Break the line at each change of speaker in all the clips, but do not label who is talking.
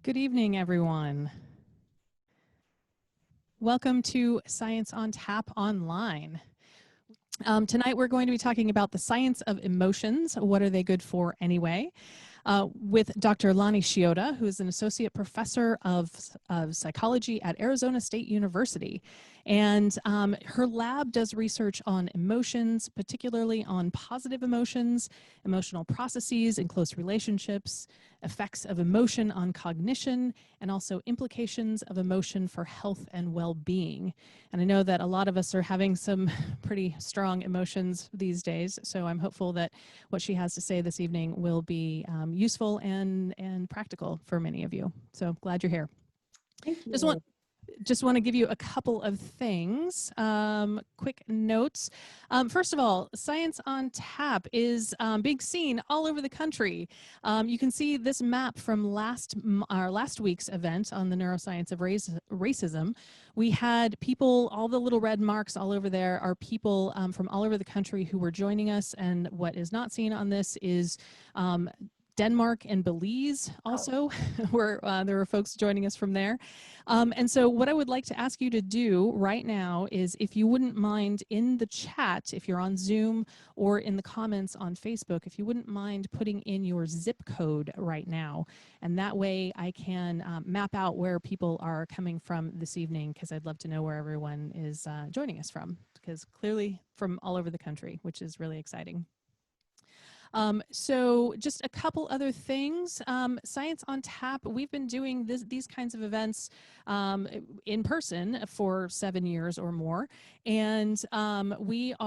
Good evening, everyone. Welcome to Science on Tap Online. Tonight we're going to be talking about the science of emotions. What are they good for anyway? With Dr. Lonnie Chioda, who is an associate professor of psychology at Arizona State University. And her lab does research on emotions, particularly on positive emotions, emotional processes in close relationships, effects of emotion on cognition, and also implications of emotion for health and well-being. And I know that a lot of us are having some pretty strong emotions these days, so I'm hopeful that what she has to say this evening will be useful and practical for many of you. So glad you're here.
Thank you.
Just want to give you a couple of things, quick notes. First of all, Science on Tap is being seen all over the country. You can see this map from our last week's event on the neuroscience of racism. We had people, all the little red marks all over there are people from all over the country who were joining us, and what is not seen on this is Denmark and Belize also, where there were folks joining us from there. And so what I would like to ask you to do right now is, if you wouldn't mind, in the chat, if you're on Zoom or in the comments on Facebook, if you wouldn't mind putting in your zip code right now. And that way I can map out where people are coming from this evening, because I'd love to know where everyone is joining us from, because clearly from all over the country, which is really exciting. So just a couple other things. Science on Tap, we've been doing these kinds of events in person for 7 years or more. And we've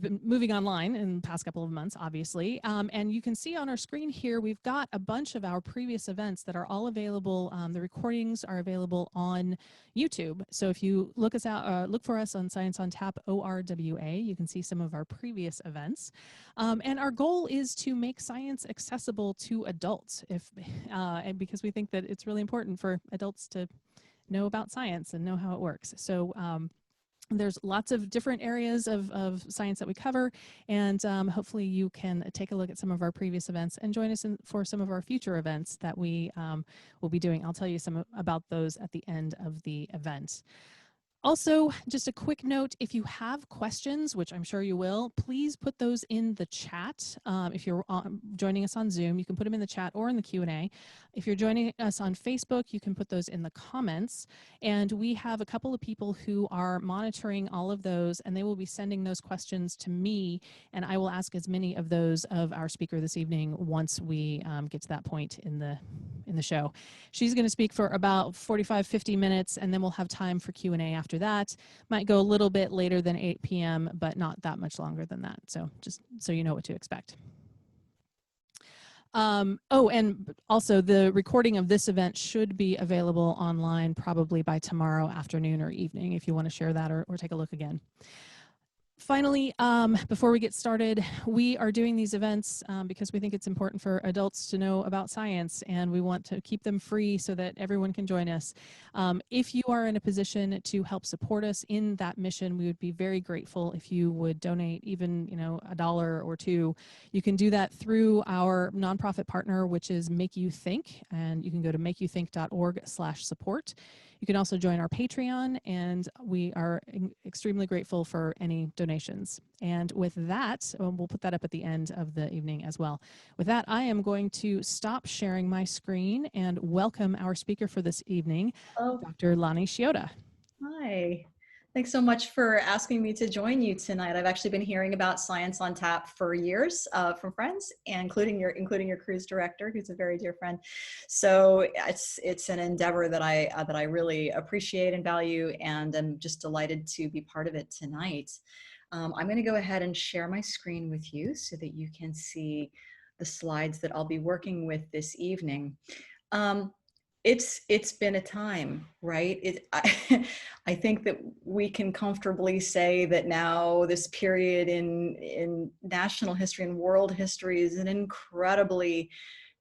been moving online in the past couple of months, obviously. And you can see on our screen here, we've got a bunch of our previous events that are all available. The recordings are available on YouTube. So if you look for us on Science on Tap ORWA, you can see some of our previous events. And our goal is to make science accessible to adults, because we think that it's really important for adults to know about science and know how it works. So there's lots of different areas of science that we cover, and hopefully you can take a look at some of our previous events and join us for some of our future events that we will be doing. I'll tell you some about those at the end of the event. Also, just a quick note, if you have questions, which I'm sure you will, please put those in the chat. If you're joining us on Zoom, you can put them in the chat or in the Q&A. If you're joining us on Facebook, you can put those in the comments. And we have a couple of people who are monitoring all of those, and they will be sending those questions to me, and I will ask as many of those of our speaker this evening once we get to that point in the show. She's going to speak for about 45-50 minutes, and then we'll have time for Q&A after that. Might go a little bit later than 8 p.m., but not that much longer than that. So just so you know what to expect. Oh, and also the recording of this event should be available online probably by tomorrow afternoon or evening, if you want to share that or take a look again. Finally, before we get started, we are doing these events because we think it's important for adults to know about science, and we want to keep them free so that everyone can join us. If you are in a position to help support us in that mission, we would be very grateful if you would donate even, $1 or $2. You can do that through our nonprofit partner, which is Make You Think, and you can go to makeyoutthink.org/support. You can also join our Patreon, and we are extremely grateful for any donations. And with that, we'll put that up at the end of the evening as well. With that, I am going to stop sharing my screen and welcome our speaker for this evening, Dr. Lonnie Chioda.
Hi. Thanks so much for asking me to join you tonight. I've actually been hearing about Science on Tap for years from friends, including your cruise director, who's a very dear friend. So it's an endeavor that I really appreciate and value, and I'm just delighted to be part of it tonight. I'm going to go ahead and share my screen with you so that you can see the slides that I'll be working with this evening. It's been a time, right? I think that we can comfortably say that now this period in national history and world history is an incredibly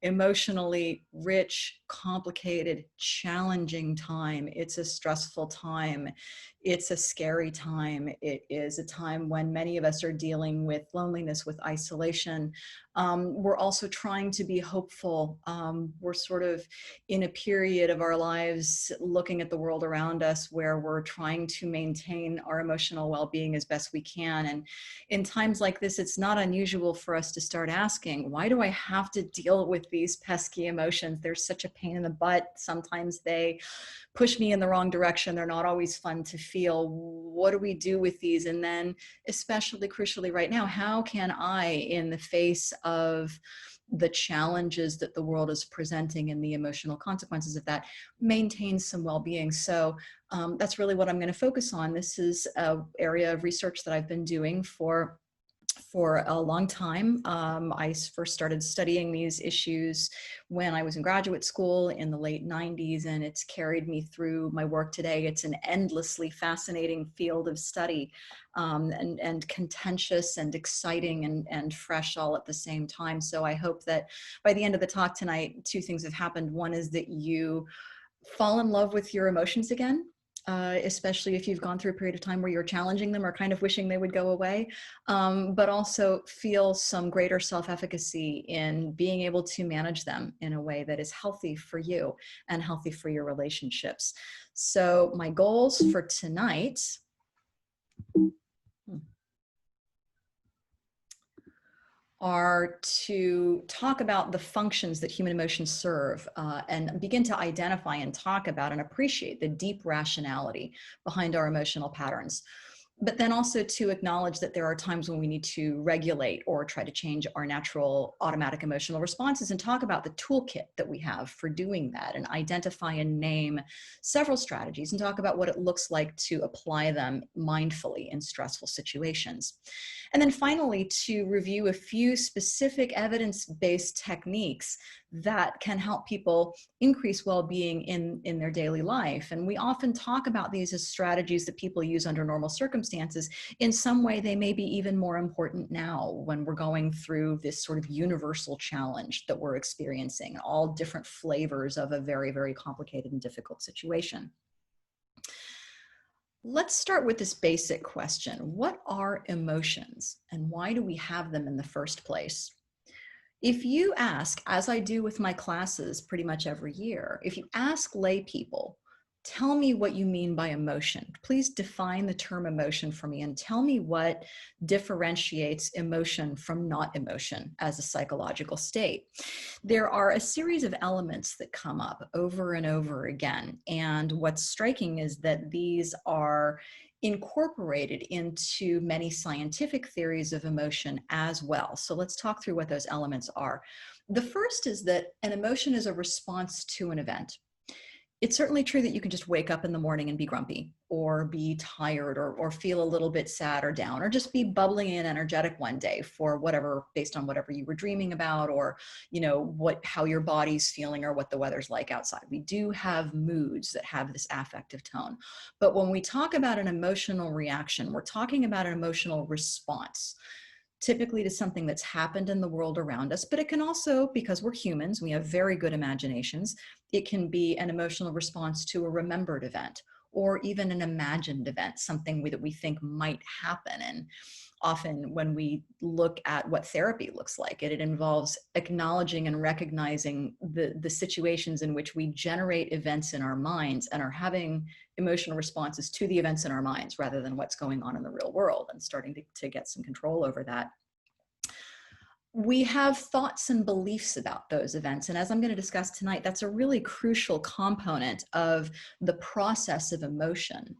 emotionally rich, complicated, challenging time. It's a stressful time. It's a scary time. It is a time when many of us are dealing with loneliness, with isolation. We're also trying to be hopeful. We're sort of in a period of our lives looking at the world around us where we're trying to maintain our emotional well-being as best we can. And in times like this, it's not unusual for us to start asking, why do I have to deal with these pesky emotions? They're such a pain in the butt. Sometimes they push me in the wrong direction. They're not always fun to feel. What do we do with these? And then especially crucially right now, how can I, in the face of the challenges that the world is presenting and the emotional consequences of that, maintain some well-being? So that's really what I'm going to focus on. This is an area of research that I've been doing for a long time. I first started studying these issues when I was in graduate school in the late 90s, and it's carried me through my work today. It's an endlessly fascinating field of study, and contentious and exciting and fresh all at the same time. So I hope that by the end of the talk tonight, two things have happened. One is that you fall in love with your emotions again, especially if you've gone through a period of time where you're challenging them or kind of wishing they would go away, but also feel some greater self-efficacy in being able to manage them in a way that is healthy for you and healthy for your relationships. So my goals for tonight are to talk about the functions that human emotions serve, and begin to identify and talk about and appreciate the deep rationality behind our emotional patterns. But then also to acknowledge that there are times when we need to regulate or try to change our natural automatic emotional responses, and talk about the toolkit that we have for doing that, and identify and name several strategies and talk about what it looks like to apply them mindfully in stressful situations. And then finally, to review a few specific evidence-based techniques that can help people increase well-being in their daily life. And we often talk about these as strategies that people use under normal circumstances. In some way, they may be even more important now when we're going through this sort of universal challenge that we're experiencing, all different flavors of a very, very complicated and difficult situation. Let's start with this basic question. What are emotions, and why do we have them in the first place? If you ask, as I do with my classes pretty much every year, if you ask lay people, tell me what you mean by emotion. Please define the term emotion for me and tell me what differentiates emotion from not emotion as a psychological state. There are a series of elements that come up over and over again. And what's striking is that these are incorporated into many scientific theories of emotion as well. So let's talk through what those elements are. The first is that an emotion is a response to an event. It's certainly true that you can just wake up in the morning and be grumpy or be tired or feel a little bit sad or down, or just be bubbly and energetic one day for whatever, based on whatever you were dreaming about, or how your body's feeling or what the weather's like outside. We do have moods that have this affective tone. But when we talk about an emotional reaction, we're talking about an emotional response, typically to something that's happened in the world around us. But it can also, because we're humans, we have very good imaginations, it can be an emotional response to a remembered event, or even an imagined event, something that we think might happen. And often when we look at what therapy looks like, it involves acknowledging and recognizing the situations in which we generate events in our minds and are having emotional responses to the events in our minds rather than what's going on in the real world, and starting to get some control over that. We have thoughts and beliefs about those events. And as I'm going to discuss tonight, that's a really crucial component of the process of emotion.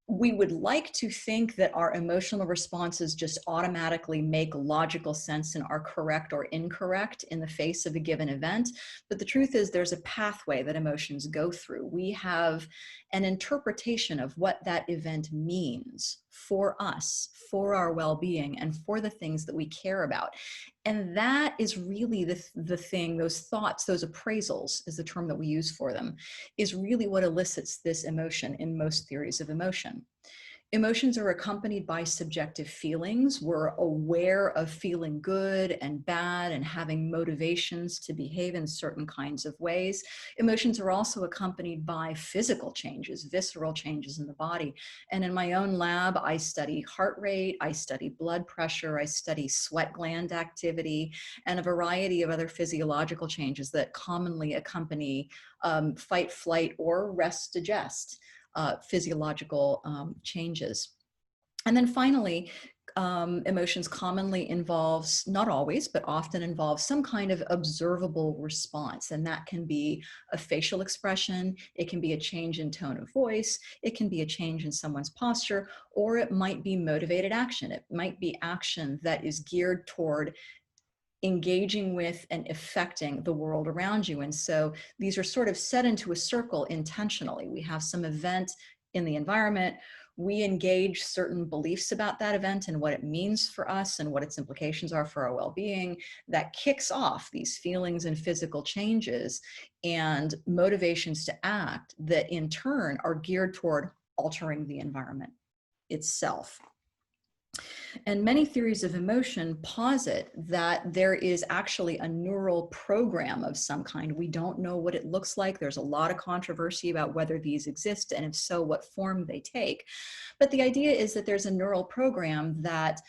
We would like to think that our emotional responses just automatically make logical sense and are correct or incorrect in the face of a given event. But the truth is there's a pathway that emotions go through. We have an interpretation of what that event means for us, for our well-being, and for the things that we care about. And that is really the thing, those thoughts, those appraisals is the term that we use for them, is really what elicits this emotion in most theories of emotion. Emotions are accompanied by subjective feelings. We're aware of feeling good and bad and having motivations to behave in certain kinds of ways. Emotions are also accompanied by physical changes, visceral changes in the body. And in my own lab, I study heart rate, I study blood pressure, I study sweat gland activity, and a variety of other physiological changes that commonly accompany fight, flight, or rest, digest. Physiological changes. And then finally, emotions commonly involves, not always, but often involves some kind of observable response. And that can be a facial expression, it can be a change in tone of voice, it can be a change in someone's posture, or it might be motivated action. It might be action that is geared toward engaging with and affecting the world around you. And so these are sort of set into a circle intentionally. We have some event in the environment, we engage certain beliefs about that event and what it means for us and what its implications are for our well-being. That kicks off these feelings and physical changes and motivations to act that in turn are geared toward altering the environment itself. And many theories of emotion posit that there is actually a neural program of some kind. We don't know what it looks like. There's a lot of controversy about whether these exist, and if so, what form they take. But the idea is that there's a neural program that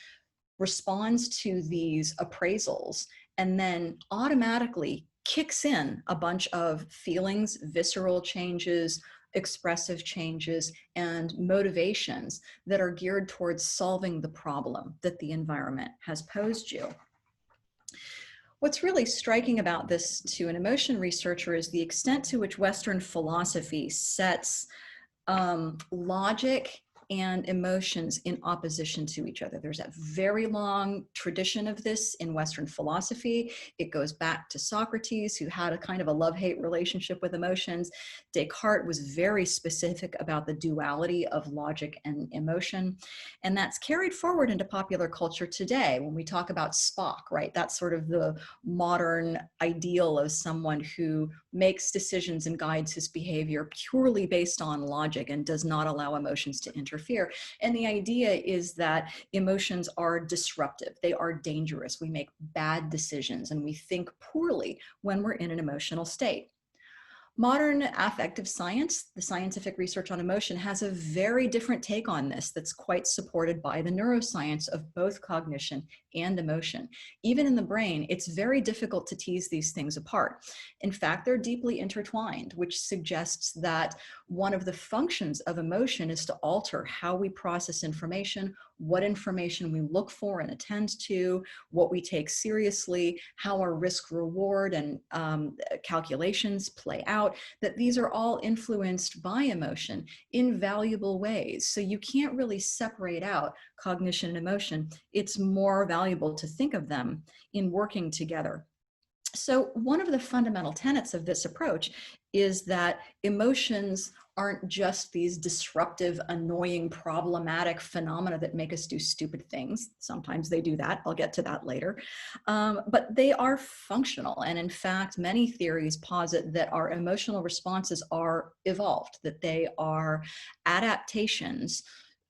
responds to these appraisals and then automatically kicks in a bunch of feelings, visceral changes, expressive changes, and motivations that are geared towards solving the problem that the environment has posed you. What's really striking about this to an emotion researcher is the extent to which Western philosophy sets logic and emotions in opposition to each other. There's a very long tradition of this in Western philosophy. It goes back to Socrates, who had a kind of a love-hate relationship with emotions. Descartes was very specific about the duality of logic and emotion. And that's carried forward into popular culture today when we talk about Spock, right? That's sort of the modern ideal of someone who makes decisions and guides his behavior purely based on logic and does not allow emotions to interfere. And the idea is that emotions are disruptive. They are dangerous. We make bad decisions and we think poorly when we're in an emotional state. Modern affective science, the scientific research on emotion, has a very different take on this that's quite supported by the neuroscience of both cognition and emotion. Even in the brain, it's very difficult to tease these things apart. In fact, they're deeply intertwined, which suggests that one of the functions of emotion is to alter how we process information, what information we look for and attend to, what we take seriously, how our risk reward and calculations play out, that these are all influenced by emotion in valuable ways. So you can't really separate out cognition and emotion. It's more valuable to think of them in working together. So one of the fundamental tenets of this approach is that emotions aren't just these disruptive, annoying, problematic phenomena that make us do stupid things. Sometimes they do that. I'll get to that later. But they are functional. And in fact, many theories posit that our emotional responses are evolved, that they are adaptations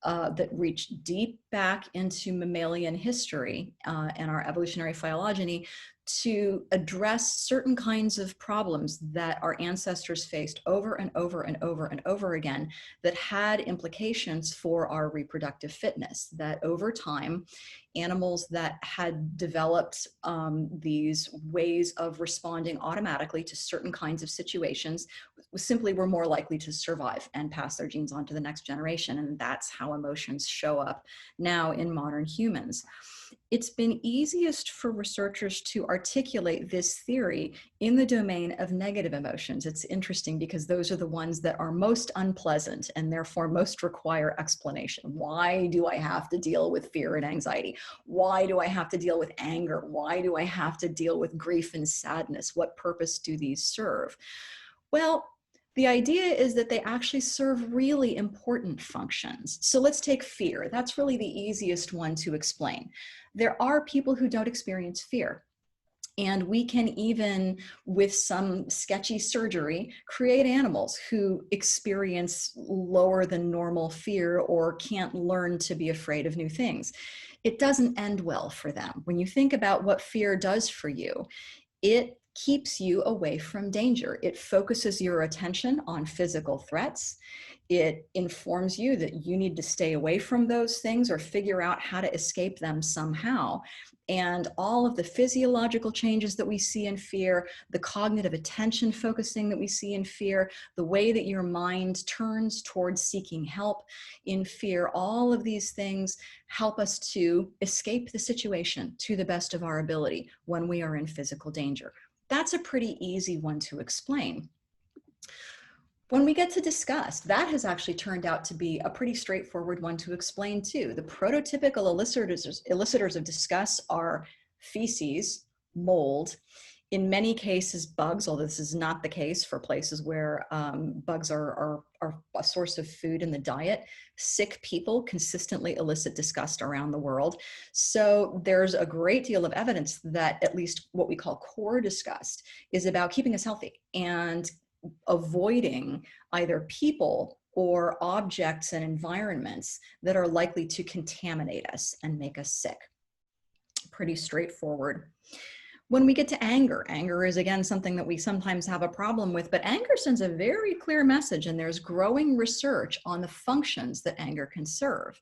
that reach deep back into mammalian history and our evolutionary phylogeny to address certain kinds of problems that our ancestors faced over and over and over and over again that had implications for our reproductive fitness, that over time, animals that had developed these ways of responding automatically to certain kinds of situations simply were more likely to survive and pass their genes on to the next generation. And that's how emotions show up now in modern humans. It's been easiest for researchers to articulate this theory in the domain of negative emotions. It's interesting because those are the ones that are most unpleasant and therefore most require explanation. Why do I have to deal with fear and anxiety? Why do I have to deal with anger? Why do I have to deal with grief and sadness? What purpose do these serve? Well, the idea is that they actually serve really important functions. So let's take fear. That's really the easiest one to explain. There are people who don't experience fear. And we can even, with some sketchy surgery, create animals who experience lower than normal fear or can't learn to be afraid of new things. It doesn't end well for them. When you think about what fear does for you, it keeps you away from danger. It focuses your attention on physical threats. It informs you that you need to stay away from those things or figure out how to escape them somehow. And all of the physiological changes that we see in fear, the cognitive attention focusing that we see in fear, the way that your mind turns towards seeking help in fear, all of these things help us to escape the situation to the best of our ability when we are in physical danger. That's a pretty easy one to explain. When we get to disgust, that has actually turned out to be a pretty straightforward one to explain too. The prototypical elicitors of disgust are feces, mold, in many cases bugs, although this is not the case for places where bugs are a source of food in the diet. Sick people consistently elicit disgust around the world. So there's a great deal of evidence that at least what we call core disgust is about keeping us healthy and avoiding either people or objects and environments that are likely to contaminate us and make us sick. Pretty straightforward. When we get to anger, anger is again something that we sometimes have a problem with, but anger sends a very clear message, and there's growing research on the functions that anger can serve.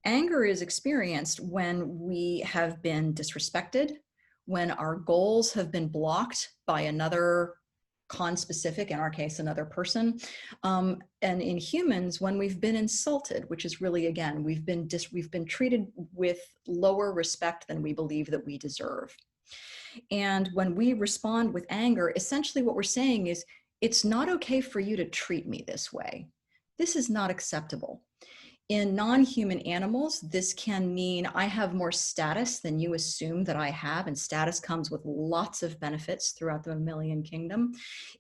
Anger is experienced when we have been disrespected, when our goals have been blocked by another conspecific, in our case, another person. And in humans, when we've been insulted, which is really, again, we've been treated with lower respect than we believe that we deserve. And when we respond with anger, essentially what we're saying is, it's not okay for you to treat me this way. This is not acceptable. In non-human animals, this can mean I have more status than you assume that I have, and status comes with lots of benefits throughout the mammalian kingdom.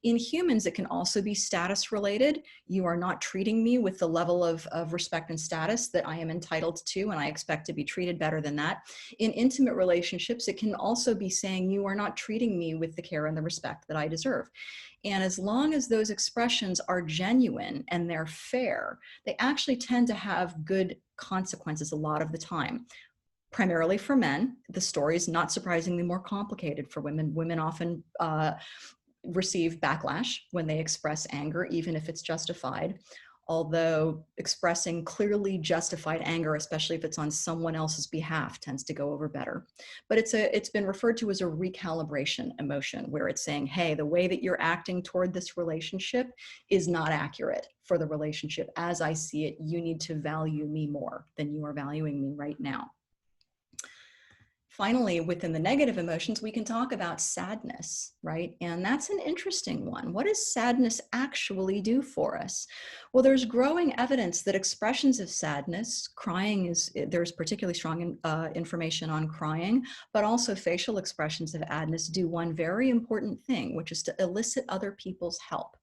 In humans, it can also be status related. You are not treating me with the level of respect and status that I am entitled to, and I expect to be treated better than that. In intimate relationships, it can also be saying you are not treating me with the care and the respect that I deserve. And as long as those expressions are genuine and they're fair, they actually tend to have good consequences a lot of the time. Primarily for men, the story is not surprisingly more complicated for women. Women often receive backlash when they express anger, even if it's justified. Although expressing clearly justified anger, especially if it's on someone else's behalf, tends to go over better. But it's been referred to as a recalibration emotion, where it's saying, hey, the way that you're acting toward this relationship is not accurate for the relationship. As I see it, you need to value me more than you are valuing me right now. Finally, within the negative emotions, we can talk about sadness, right? And that's an interesting one. What does sadness actually do for us? Well, there's growing evidence that expressions of sadness, there's particularly strong information on crying, but also facial expressions of sadness do one very important thing, which is to elicit other people's help.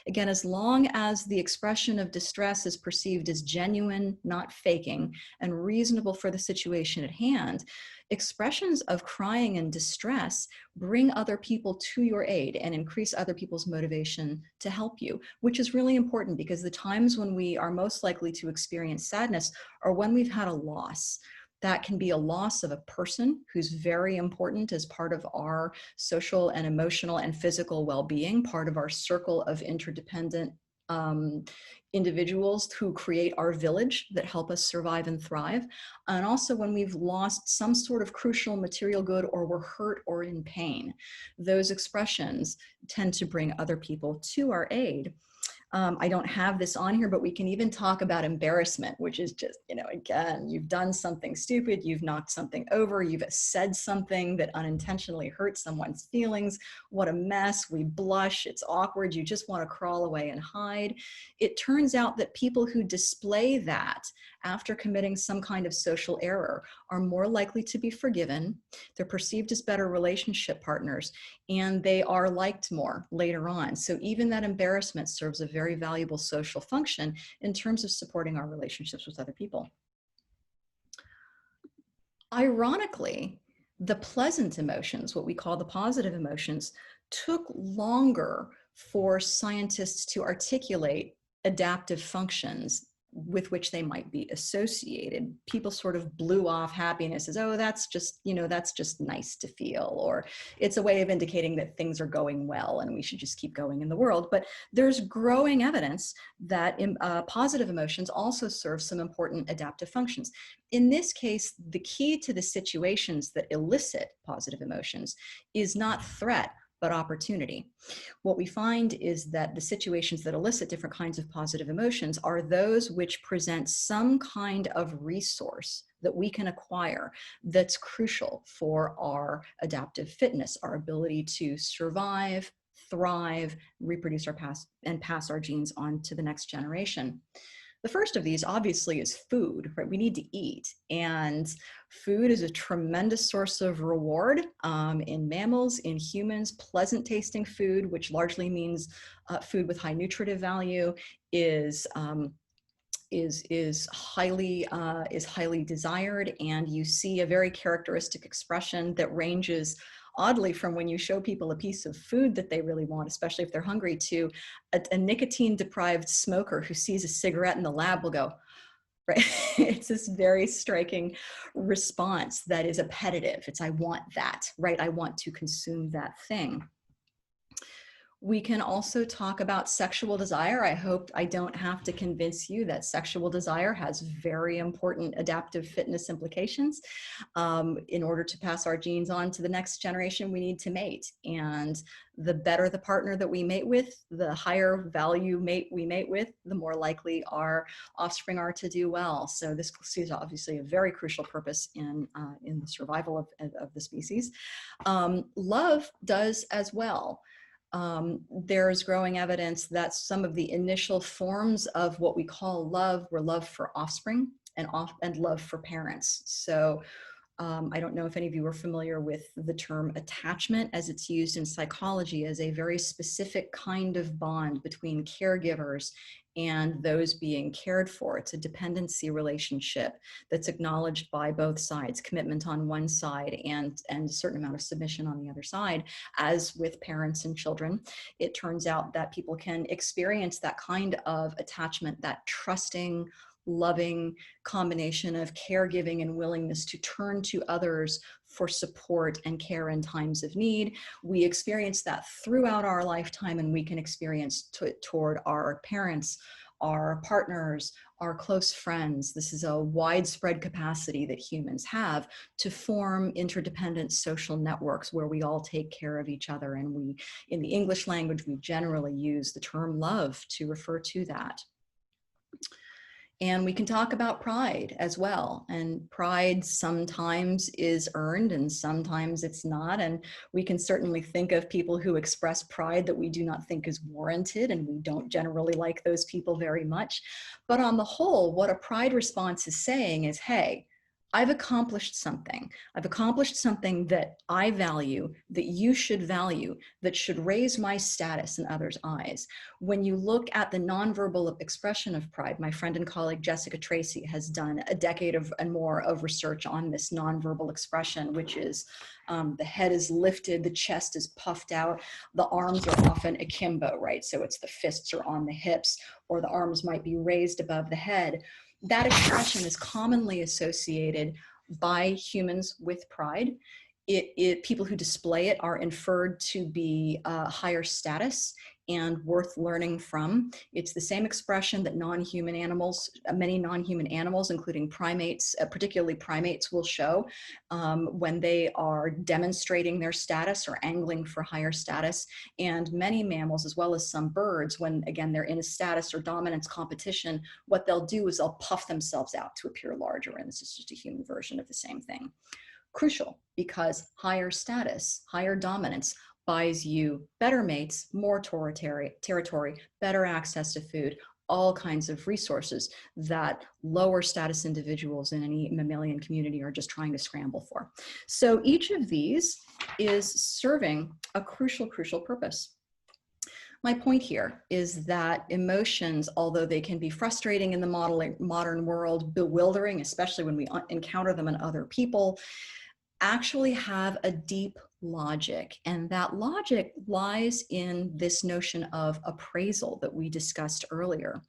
Again, as long as the expression of distress is perceived as genuine, not faking, and reasonable for the situation at hand, expressions of crying and distress bring other people to your aid and increase other people's motivation to help you, which is really important because the times when we are most likely to experience sadness are when we've had a loss. That can be a loss of a person who's very important as part of our social and emotional and physical well-being, part of our circle of interdependent individuals who create our village that help us survive and thrive. And also when we've lost some sort of crucial material good or we're hurt or in pain, those expressions tend to bring other people to our aid. I don't have this on here, but we can even talk about embarrassment, which is just, again, you've done something stupid, you've knocked something over, you've said something that unintentionally hurt someone's feelings. What a mess. We blush. It's awkward. You just want to crawl away and hide. It turns out that people who display that after committing some kind of social error are more likely to be forgiven. They're perceived as better relationship partners, and they are liked more later on. So even that embarrassment serves a very valuable social function in terms of supporting our relationships with other people. Ironically, The pleasant emotions, what we call the positive emotions, took longer for scientists to articulate adaptive functions with which they might be associated. People sort of blew off happiness as, oh, that's just, that's just nice to feel, or it's a way of indicating that things are going well and we should just keep going in the world. But there's growing evidence that positive emotions also serve some important adaptive functions. In this case, the key to the situations that elicit positive emotions is not threat, but opportunity. What we find is that the situations that elicit different kinds of positive emotions are those which present some kind of resource that we can acquire that's crucial for our adaptive fitness, our ability to survive, thrive, reproduce and pass our genes on to the next generation. The first of these obviously is food, right? We need to eat, and food is a tremendous source of reward in mammals, in humans. Pleasant tasting food, which largely means food with high nutritive value, is highly desired, and you see a very characteristic expression that ranges oddly from when you show people a piece of food that they really want, especially if they're hungry, to a nicotine deprived smoker who sees a cigarette in the lab will go, right? It's this very striking response that is appetitive. It's, I want that, right? I want to consume that thing. We can also talk about sexual desire. I hope I don't have to convince you that sexual desire has very important adaptive fitness implications. In order to pass our genes on to the next generation, we need to mate. And the better the partner that we mate with, the higher value mate we mate with, the more likely our offspring are to do well. So this is obviously a very crucial purpose in the survival of the species. Love does as well. There's growing evidence that some of the initial forms of what we call love were love for offspring and love for parents. So I don't know if any of you are familiar with the term attachment as it's used in psychology as a very specific kind of bond between caregivers and those being cared for. It's a dependency relationship that's acknowledged by both sides, commitment on one side and a certain amount of submission on the other side. As with parents and children, it turns out that people can experience that kind of attachment, that trusting, loving combination of caregiving and willingness to turn to others for support and care in times of need. We experience that throughout our lifetime, and we can experience toward our parents, our partners, our close friends. This is a widespread capacity that humans have to form interdependent social networks where we all take care of each other. And we, in the English language, we generally use the term love to refer to that. And we can talk about pride as well. And pride sometimes is earned and sometimes it's not. And we can certainly think of people who express pride that we do not think is warranted, and we don't generally like those people very much. But on the whole, what a pride response is saying is, hey, I've accomplished something. I've accomplished something that I value, that you should value, that should raise my status in others' eyes. When you look at the nonverbal expression of pride, my friend and colleague Jessica Tracy has done a decade and more of research on this nonverbal expression, which is the head is lifted, the chest is puffed out, the arms are often akimbo, right? So it's the fists are on the hips, or the arms might be raised above the head. That expression is commonly associated by humans with pride. People who display it are inferred to be higher status and worth learning from. It's the same expression that non-human animals, many non-human animals, including primates, particularly primates, will show when they are demonstrating their status or angling for higher status. And many mammals, as well as some birds, when again they're in a status or dominance competition, what they'll do is they'll puff themselves out to appear larger. And this is just a human version of the same thing. Crucial, because higher status, higher dominance buys you better mates, more territory, better access to food, all kinds of resources that lower status individuals in any mammalian community are just trying to scramble for. So each of these is serving a crucial purpose. My point here is that emotions, although they can be frustrating in the modern world, bewildering, especially when we encounter them in other people, actually have a deep logic. And that logic lies in this notion of appraisal that we discussed earlier.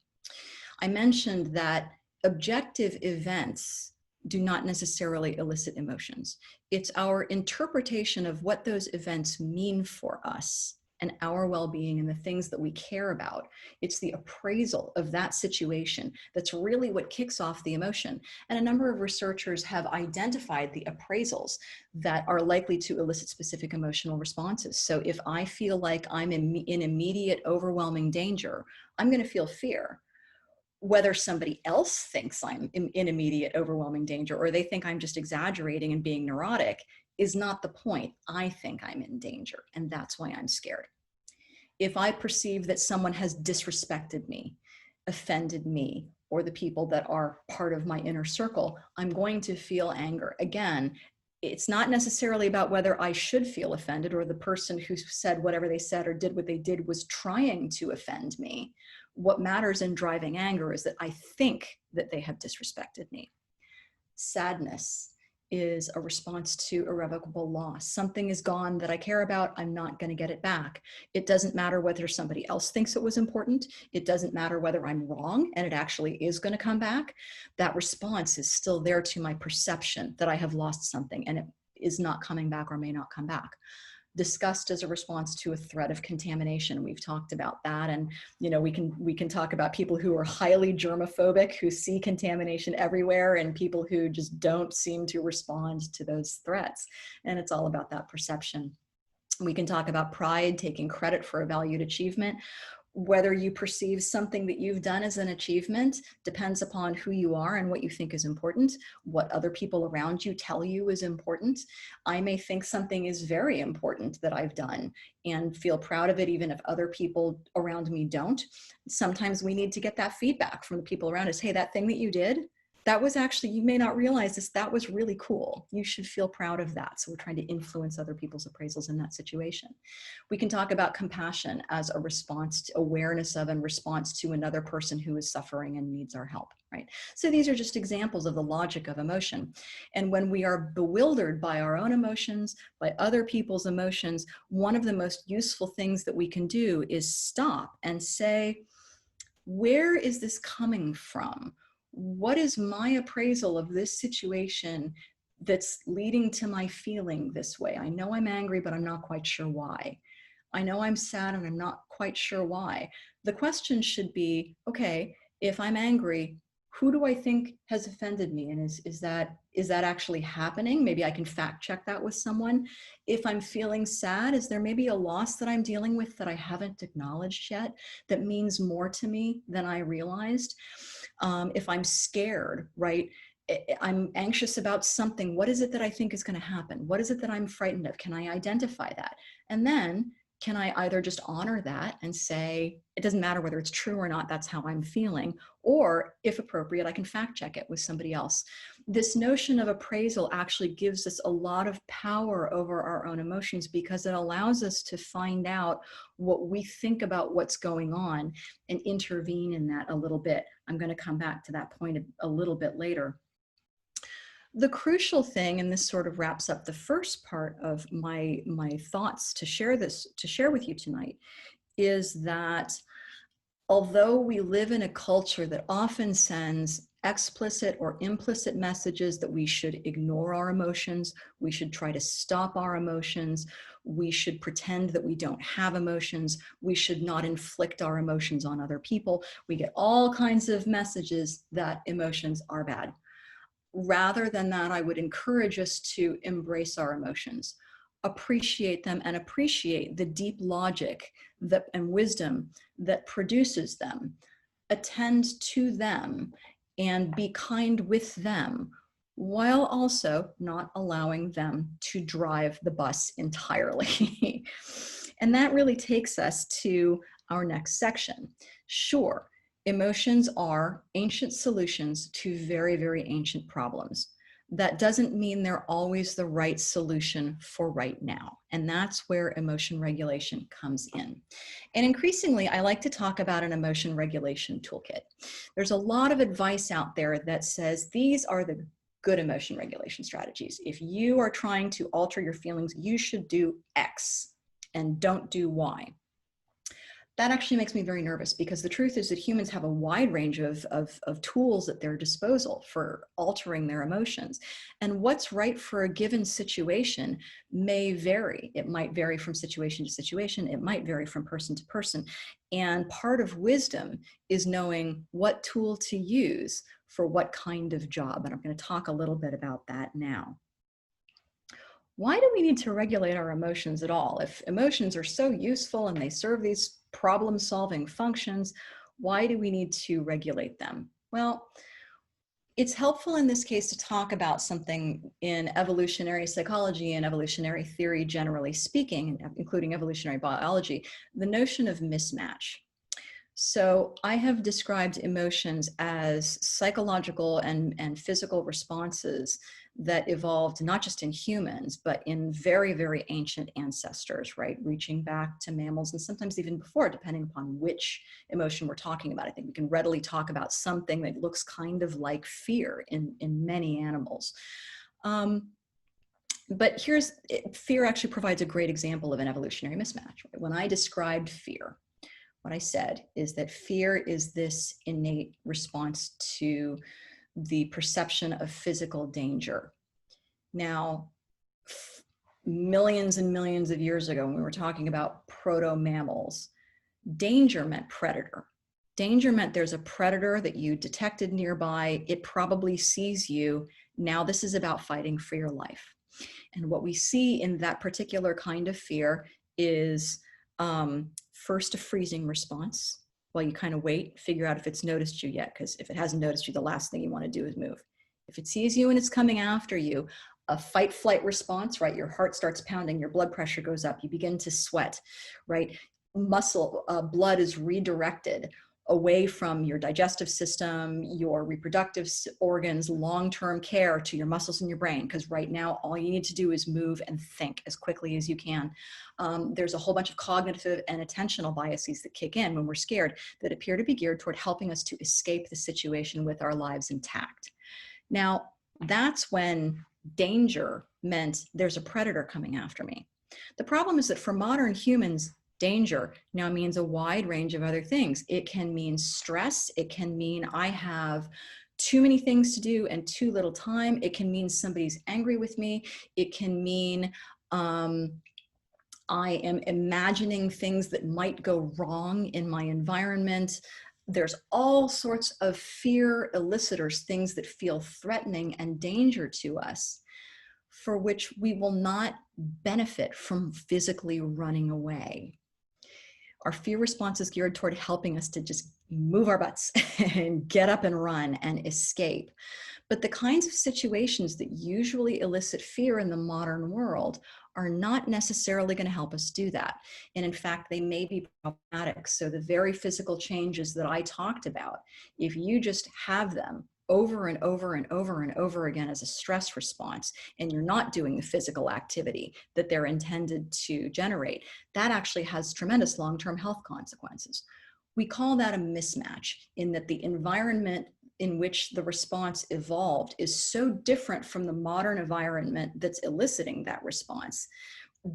I mentioned that objective events do not necessarily elicit emotions. It's our interpretation of what those events mean for us and our well-being and the things that we care about. It's the appraisal of that situation that's really what kicks off the emotion. And a number of researchers have identified the appraisals that are likely to elicit specific emotional responses. So if I feel like I'm in immediate, overwhelming danger, I'm going to feel fear. Whether somebody else thinks I'm in immediate, overwhelming danger, or they think I'm just exaggerating and being neurotic, is not the point. I think I'm in danger, and that's why I'm scared. If I perceive that someone has disrespected me, offended me, or the people that are part of my inner circle, I'm going to feel anger. Again, it's not necessarily about whether I should feel offended or the person who said whatever they said or did what they did was trying to offend me. What matters in driving anger is that I think that they have disrespected me. Sadness is a response to irrevocable loss. Something is gone that I care about. I'm not going to get it back. It doesn't matter whether somebody else thinks it was important. It doesn't matter whether I'm wrong and it actually is going to come back. That response is still there to my perception that I have lost something and it is not coming back or may not come back. Disgust as a response to a threat of contamination. We've talked about that. And, you know, we can talk about people who are highly germophobic, who see contamination everywhere, and people who just don't seem to respond to those threats. And it's all about that perception. We can talk about pride, taking credit for a valued achievement. Whether you perceive something that you've done as an achievement depends upon who you are and what you think is important, what other people around you tell you is important. I may think something is very important that I've done and feel proud of it even if other people around me don't. Sometimes we need to get that feedback from the people around us. Hey, that thing that you did, that was actually, you may not realize this, that was really cool. You should feel proud of that. So we're trying to influence other people's appraisals in that situation. We can talk about compassion as a response to awareness of and response to another person who is suffering and needs our help, right? So these are just examples of the logic of emotion. And when we are bewildered by our own emotions, by other people's emotions, one of the most useful things that we can do is stop and say, where is this coming from? What is my appraisal of this situation that's leading to my feeling this way? I know I'm angry, but I'm not quite sure why. I know I'm sad and I'm not quite sure why. The question should be, okay, if I'm angry, who do I think has offended me? And is that actually happening? Maybe I can fact check that with someone. If I'm feeling sad, is there maybe a loss that I'm dealing with that I haven't acknowledged yet that means more to me than I realized? If I'm scared, right? I'm anxious about something. What is it that I think is going to happen? What is it that I'm frightened of? Can I identify that? And then can I either just honor that and say, it doesn't matter whether it's true or not, that's how I'm feeling, or if appropriate, I can fact check it with somebody else. This notion of appraisal actually gives us a lot of power over our own emotions because it allows us to find out what we think about what's going on and intervene in that a little bit. I'm going to come back to that point a little bit later. The crucial thing, and this sort of wraps up the first part of my thoughts to share with you tonight, is that although we live in a culture that often sends explicit or implicit messages that we should ignore our emotions, we should try to stop our emotions, we should pretend that we don't have emotions, we should not inflict our emotions on other people, we get all kinds of messages that emotions are bad. Rather than that, I would encourage us to embrace our emotions, appreciate them, and appreciate the deep logic and wisdom that produces them. Attend to them and be kind with them, while also not allowing them to drive the bus entirely. And that really takes us to our next section. Sure, emotions are ancient solutions to very, very ancient problems. That doesn't mean they're always the right solution for right now. And that's where emotion regulation comes in. And increasingly, I like to talk about an emotion regulation toolkit. There's a lot of advice out there that says these are the good emotion regulation strategies. If you are trying to alter your feelings, you should do X and don't do Y. That actually makes me very nervous, because the truth is that humans have a wide range of tools at their disposal for altering their emotions. And what's right for a given situation may vary. It might vary from situation to situation. It might vary from person to person. And part of wisdom is knowing what tool to use for what kind of job. And I'm going to talk a little bit about that now. Why do we need to regulate our emotions at all? If emotions are so useful and they serve these problem-solving functions, why do we need to regulate them? Well, it's helpful in this case to talk about something in evolutionary psychology and evolutionary theory, generally speaking, including evolutionary biology, the notion of mismatch. So I have described emotions as psychological and physical responses that evolved not just in humans, but in very, very ancient ancestors, right? Reaching back to mammals and sometimes even before, depending upon which emotion we're talking about. I think we can readily talk about something that looks kind of like fear in many animals. But fear actually provides a great example of an evolutionary mismatch. Right? When I described fear, what I said is that fear is this innate response to the perception of physical danger. Now, millions and millions of years ago, when we were talking about proto-mammals, danger meant predator. Danger meant there's a predator that you detected nearby. It probably sees you. Now this is about fighting for your life. And what we see in that particular kind of fear is first a freezing response while you kind of wait, figure out if it's noticed you yet, because if it hasn't noticed you, the last thing you want to do is move. If it sees you and it's coming after you, a fight flight response, right? Your heart starts pounding, your blood pressure goes up, you begin to sweat, right? Blood is redirected away from your digestive system, your reproductive organs, long-term care to your muscles and your brain, because right now all you need to do is move and think as quickly as you can. There's a whole bunch of cognitive and attentional biases that kick in when we're scared that appear to be geared toward helping us to escape the situation with our lives intact. Now, that's when danger meant there's a predator coming after me. The problem is that for modern humans, danger now means a wide range of other things. It can mean stress. It can mean I have too many things to do and too little time. It can mean somebody's angry with me. It can mean I am imagining things that might go wrong in my environment. There's all sorts of fear elicitors, things that feel threatening and danger to us, for which we will not benefit from physically running away. Our fear response is geared toward helping us to just move our butts and get up and run and escape. But the kinds of situations that usually elicit fear in the modern world are not necessarily going to help us do that. And in fact, they may be problematic. So the very physical changes that I talked about, if you just have them over and over and over and over again as a stress response, and you're not doing the physical activity that they're intended to generate, that actually has tremendous long-term health consequences. We call that a mismatch, in that the environment in which the response evolved is so different from the modern environment that's eliciting that response,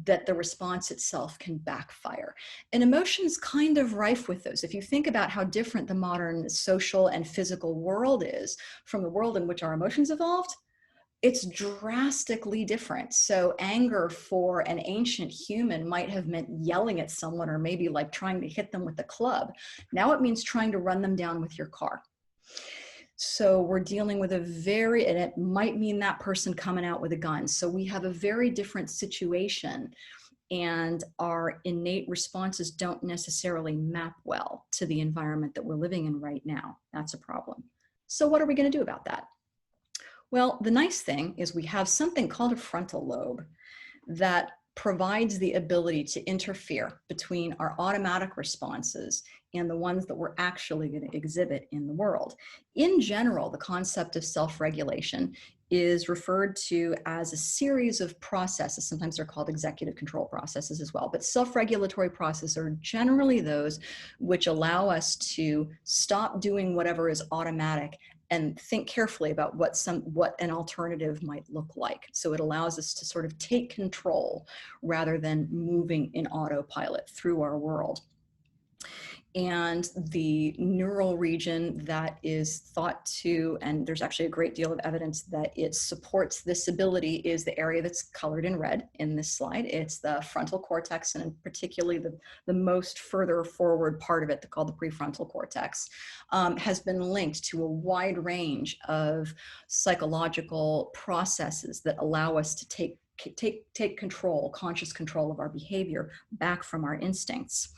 that the response itself can backfire. And emotion's kind of rife with those. If you think about how different the modern social and physical world is from the world in which our emotions evolved, it's drastically different. So anger for an ancient human might have meant yelling at someone, or maybe like trying to hit them with a club. Now it means trying to run them down with your car. So we're dealing with and it might mean that person coming out with a gun. So we have a very different situation, and our innate responses don't necessarily map well to the environment that we're living in right now. That's a problem. So what are we going to do about that? Well, the nice thing is we have something called a frontal lobe that provides the ability to interfere between our automatic responses and the ones that we're actually going to exhibit in the world. In general, the concept of self-regulation is referred to as a series of processes. Sometimes they're called executive control processes as well, but self-regulatory processes are generally those which allow us to stop doing whatever is automatic and think carefully about what an alternative might look like. So it allows us to sort of take control rather than moving in autopilot through our world. And the neural region that is thought to, and there's actually a great deal of evidence that it supports this ability, is the area that's colored in red in this slide. It's the frontal cortex, and particularly the most further forward part of it, called the prefrontal cortex, has been linked to a wide range of psychological processes that allow us to take control, conscious control of our behavior back from our instincts.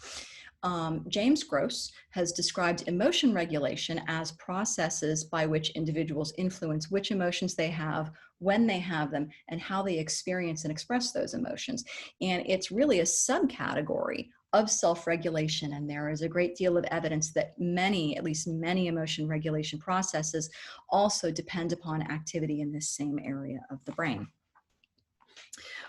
James Gross has described emotion regulation as processes by which individuals influence which emotions they have, when they have them, and how they experience and express those emotions. And it's really a subcategory of self-regulation, and there is a great deal of evidence that at least many emotion regulation processes also depend upon activity in this same area of the brain.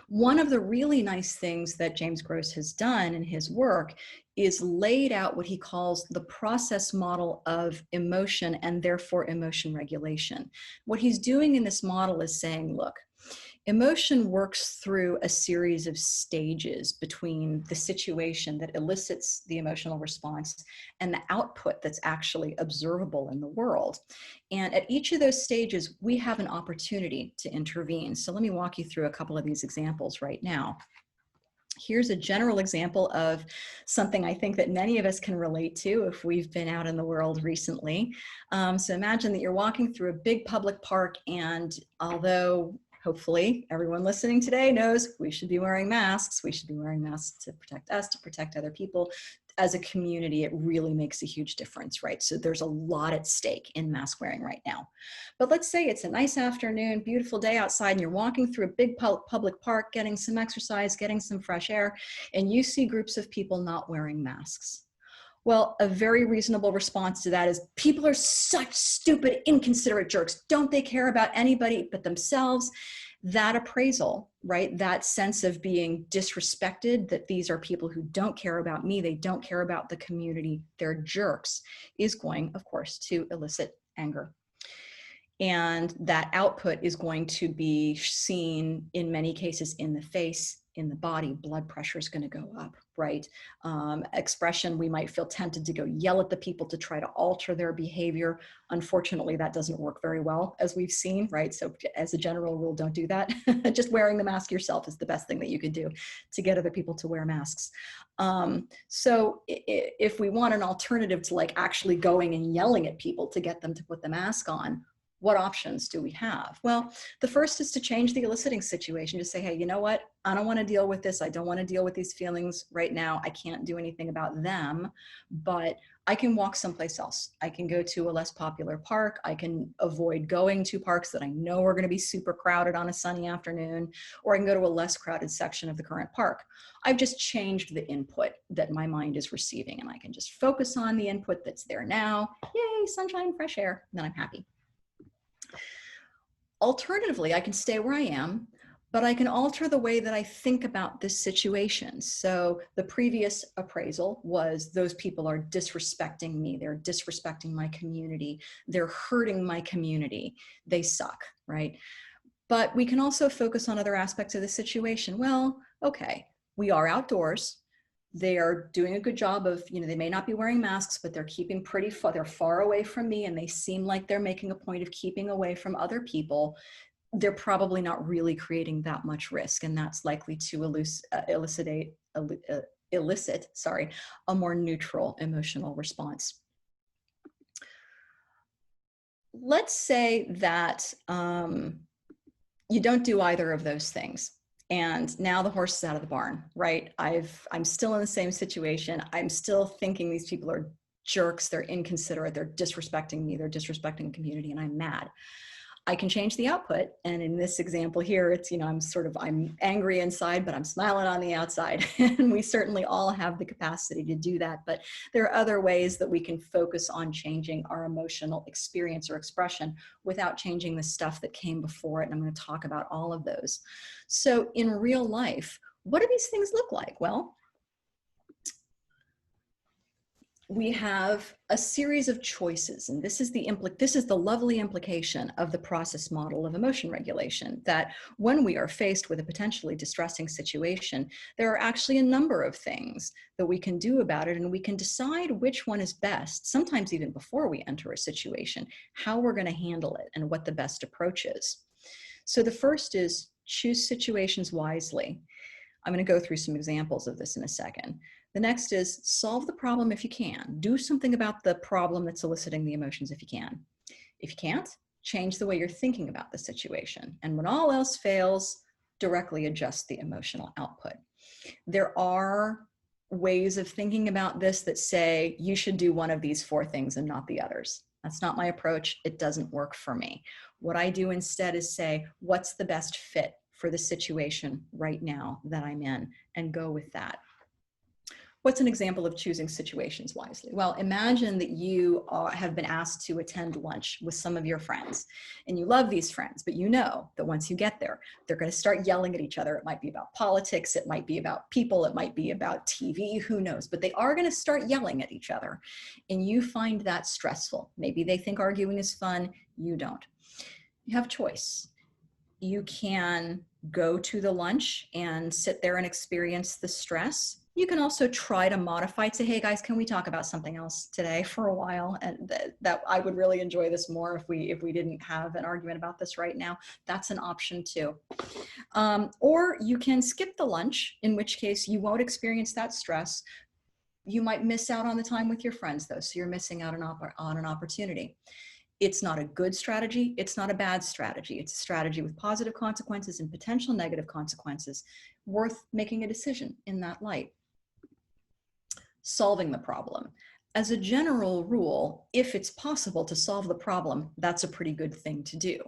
One of the really nice things that James Gross has done in his work is laid out what he calls the process model of emotion and therefore emotion regulation. What he's doing in this model is saying, look, emotion works through a series of stages between the situation that elicits the emotional response and the output that's actually observable in the world. And at each of those stages, we have an opportunity to intervene. So let me walk you through a couple of these examples right now. Here's a general example of something I think that many of us can relate to if we've been out in the world recently. So imagine that you're walking through a big public park, and although hopefully everyone listening today knows we should be wearing masks, we should be wearing masks to protect us, to protect other people. As a community, it really makes a huge difference, right? So there's a lot at stake in mask wearing right now. But let's say it's a nice afternoon, beautiful day outside, and you're walking through a big public park, getting some exercise, getting some fresh air, and you see groups of people not wearing masks. Well, a very reasonable response to that is, people are such stupid, inconsiderate jerks. Don't they care about anybody but themselves? That appraisal, right? That sense of being disrespected, that these are people who don't care about me, they don't care about the community, they're jerks, is going, of course, to elicit anger. And that output is going to be seen in many cases in the face, in the body. Blood pressure is going to go up, right? Expression, we might feel tempted to go yell at the people to try to alter their behavior. Unfortunately, that doesn't work very well, as we've seen, right? So as a general rule, don't do that. Just wearing the mask yourself is the best thing that you could do to get other people to wear masks. So if we want an alternative to like actually going and yelling at people to get them to put the mask on, what options do we have? Well, the first is to change the eliciting situation, to say, hey, you know what? I don't want to deal with this. I don't want to deal with these feelings right now. I can't do anything about them, but I can walk someplace else. I can go to a less popular park. I can avoid going to parks that I know are going to be super crowded on a sunny afternoon, or I can go to a less crowded section of the current park. I've just changed the input that my mind is receiving, and I can just focus on the input that's there now. Yay, sunshine, fresh air, and then I'm happy. Alternatively, I can stay where I am, but I can alter the way that I think about this situation. So the previous appraisal was, those people are disrespecting me. They're disrespecting my community. They're hurting my community. They suck, right? But we can also focus on other aspects of the situation. Well, okay, we are outdoors. They are doing a good job of, they may not be wearing masks, but they're keeping pretty far, they're far away from me, and they seem like they're making a point of keeping away from other people. They're probably not really creating that much risk, and that's likely to elicit a more neutral emotional response. Let's say that you don't do either of those things. And now the horse is out of the barn, right? I'm still in the same situation. I'm still thinking these people are jerks. They're inconsiderate. They're disrespecting me. They're disrespecting the community, and I'm mad. I can change the output. And in this example here, it's, I'm angry inside, but I'm smiling on the outside. And we certainly all have the capacity to do that. But there are other ways that we can focus on changing our emotional experience or expression without changing the stuff that came before it. And I'm going to talk about all of those. So in real life, what do these things look like? Well, we have a series of choices, and this is the lovely implication of the process model of emotion regulation, that when we are faced with a potentially distressing situation, there are actually a number of things that we can do about it, and we can decide which one is best, sometimes even before we enter a situation, how we're going to handle it and what the best approach is. So the first is choose situations wisely. I'm going to go through some examples of this in a second. The next is solve the problem if you can. Do something about the problem that's eliciting the emotions if you can. If you can't, change the way you're thinking about the situation. And when all else fails, directly adjust the emotional output. There are ways of thinking about this that say you should do one of these 4 things and not the others. That's not my approach. It doesn't work for me. What I do instead is say, what's the best fit for the situation right now that I'm in, and go with that. What's an example of choosing situations wisely? Well, imagine that you have been asked to attend lunch with some of your friends, and you love these friends, but you know that once you get there, they're going to start yelling at each other. It might be about politics, it might be about people, it might be about TV, who knows, but they are going to start yelling at each other, and you find that stressful. Maybe they think arguing is fun, you don't. You have a choice. You can go to the lunch and sit there and experience the stress. You can also try to modify to, hey guys, can we talk about something else today for a while? And that I would really enjoy this more if we didn't have an argument about this right now. That's an option too. Or you can skip the lunch, in which case you won't experience that stress. You might miss out on the time with your friends though, so you're missing out on an opportunity. It's not a good strategy. It's not a bad strategy. It's a strategy with positive consequences and potential negative consequences, worth making a decision in that light. Solving the problem. As a general rule, if it's possible to solve the problem, that's a pretty good thing to do.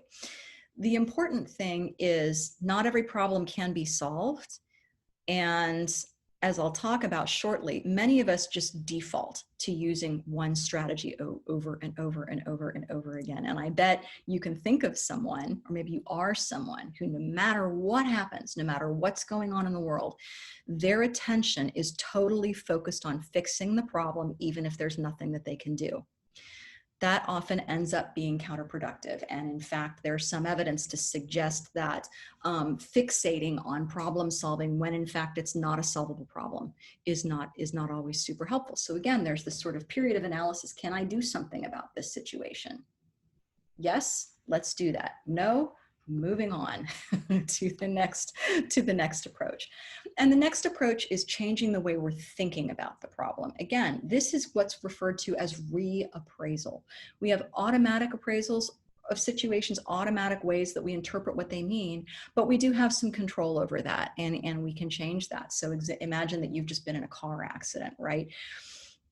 The important thing is not every problem can be solved. And as I'll talk about shortly, many of us just default to using one strategy over and over and over and over again. And I bet you can think of someone, or maybe you are someone, who no matter what happens, no matter what's going on in the world, their attention is totally focused on fixing the problem, even if there's nothing that they can do. That often ends up being counterproductive. And in fact, there's some evidence to suggest that fixating on problem solving when in fact it's not a solvable problem is not always super helpful. So again, there's this sort of period of analysis. Can I do something about this situation? Yes, let's do that. No, moving on to the next approach. And the next approach is changing the way we're thinking about the problem. Again, this is what's referred to as reappraisal. We have automatic appraisals of situations, automatic ways that we interpret what they mean, but we do have some control over that, and we can change that. So imagine that you've just been in a car accident, right?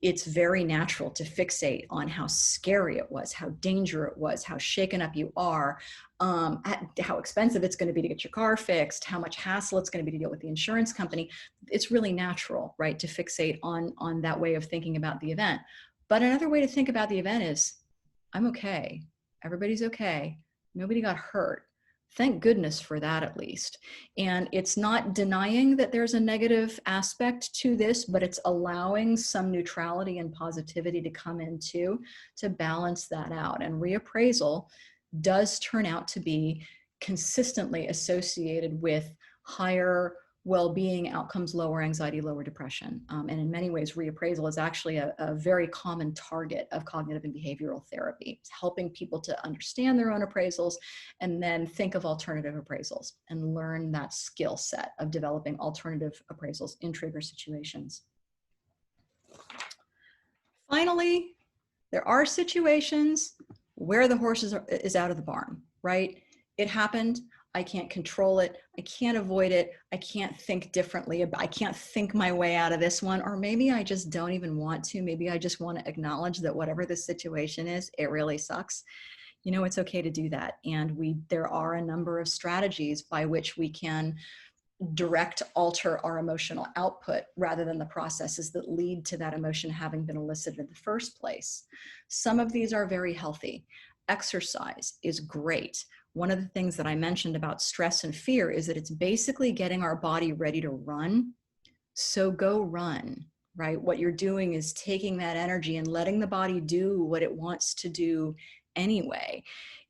It's very natural to fixate on how scary it was, how dangerous it was, how shaken up you are, how expensive it's going to be to get your car fixed, how much hassle it's going to be to deal with the insurance company. It's really natural, right, to fixate on that way of thinking about the event. But another way to think about the event is, I'm okay. Everybody's okay. Nobody got hurt. Thank goodness for that, at least. And it's not denying that there's a negative aspect to this, but it's allowing some neutrality and positivity to come in too, to balance that out. And reappraisal does turn out to be consistently associated with higher well-being outcomes, lower anxiety, lower depression. And in many ways, reappraisal is actually a very common target of cognitive and behavioral therapy. It's helping people to understand their own appraisals and then think of alternative appraisals and learn that skill set of developing alternative appraisals in trigger situations. Finally, there are situations where the horse is out of the barn, right? It happened. I can't control it. I can't avoid it. I can't think differently. I can't think my way out of this one. Or maybe I just don't even want to. Maybe I just want to acknowledge that whatever the situation is, it really sucks. You know, it's okay to do that. And there are a number of strategies by which we can alter our emotional output rather than the processes that lead to that emotion having been elicited in the first place. Some of these are very healthy. Exercise is great. One of the things that I mentioned about stress and fear is that it's basically getting our body ready to run. So go run. right? What you're doing is taking that energy and letting the body do what it wants to do anyway.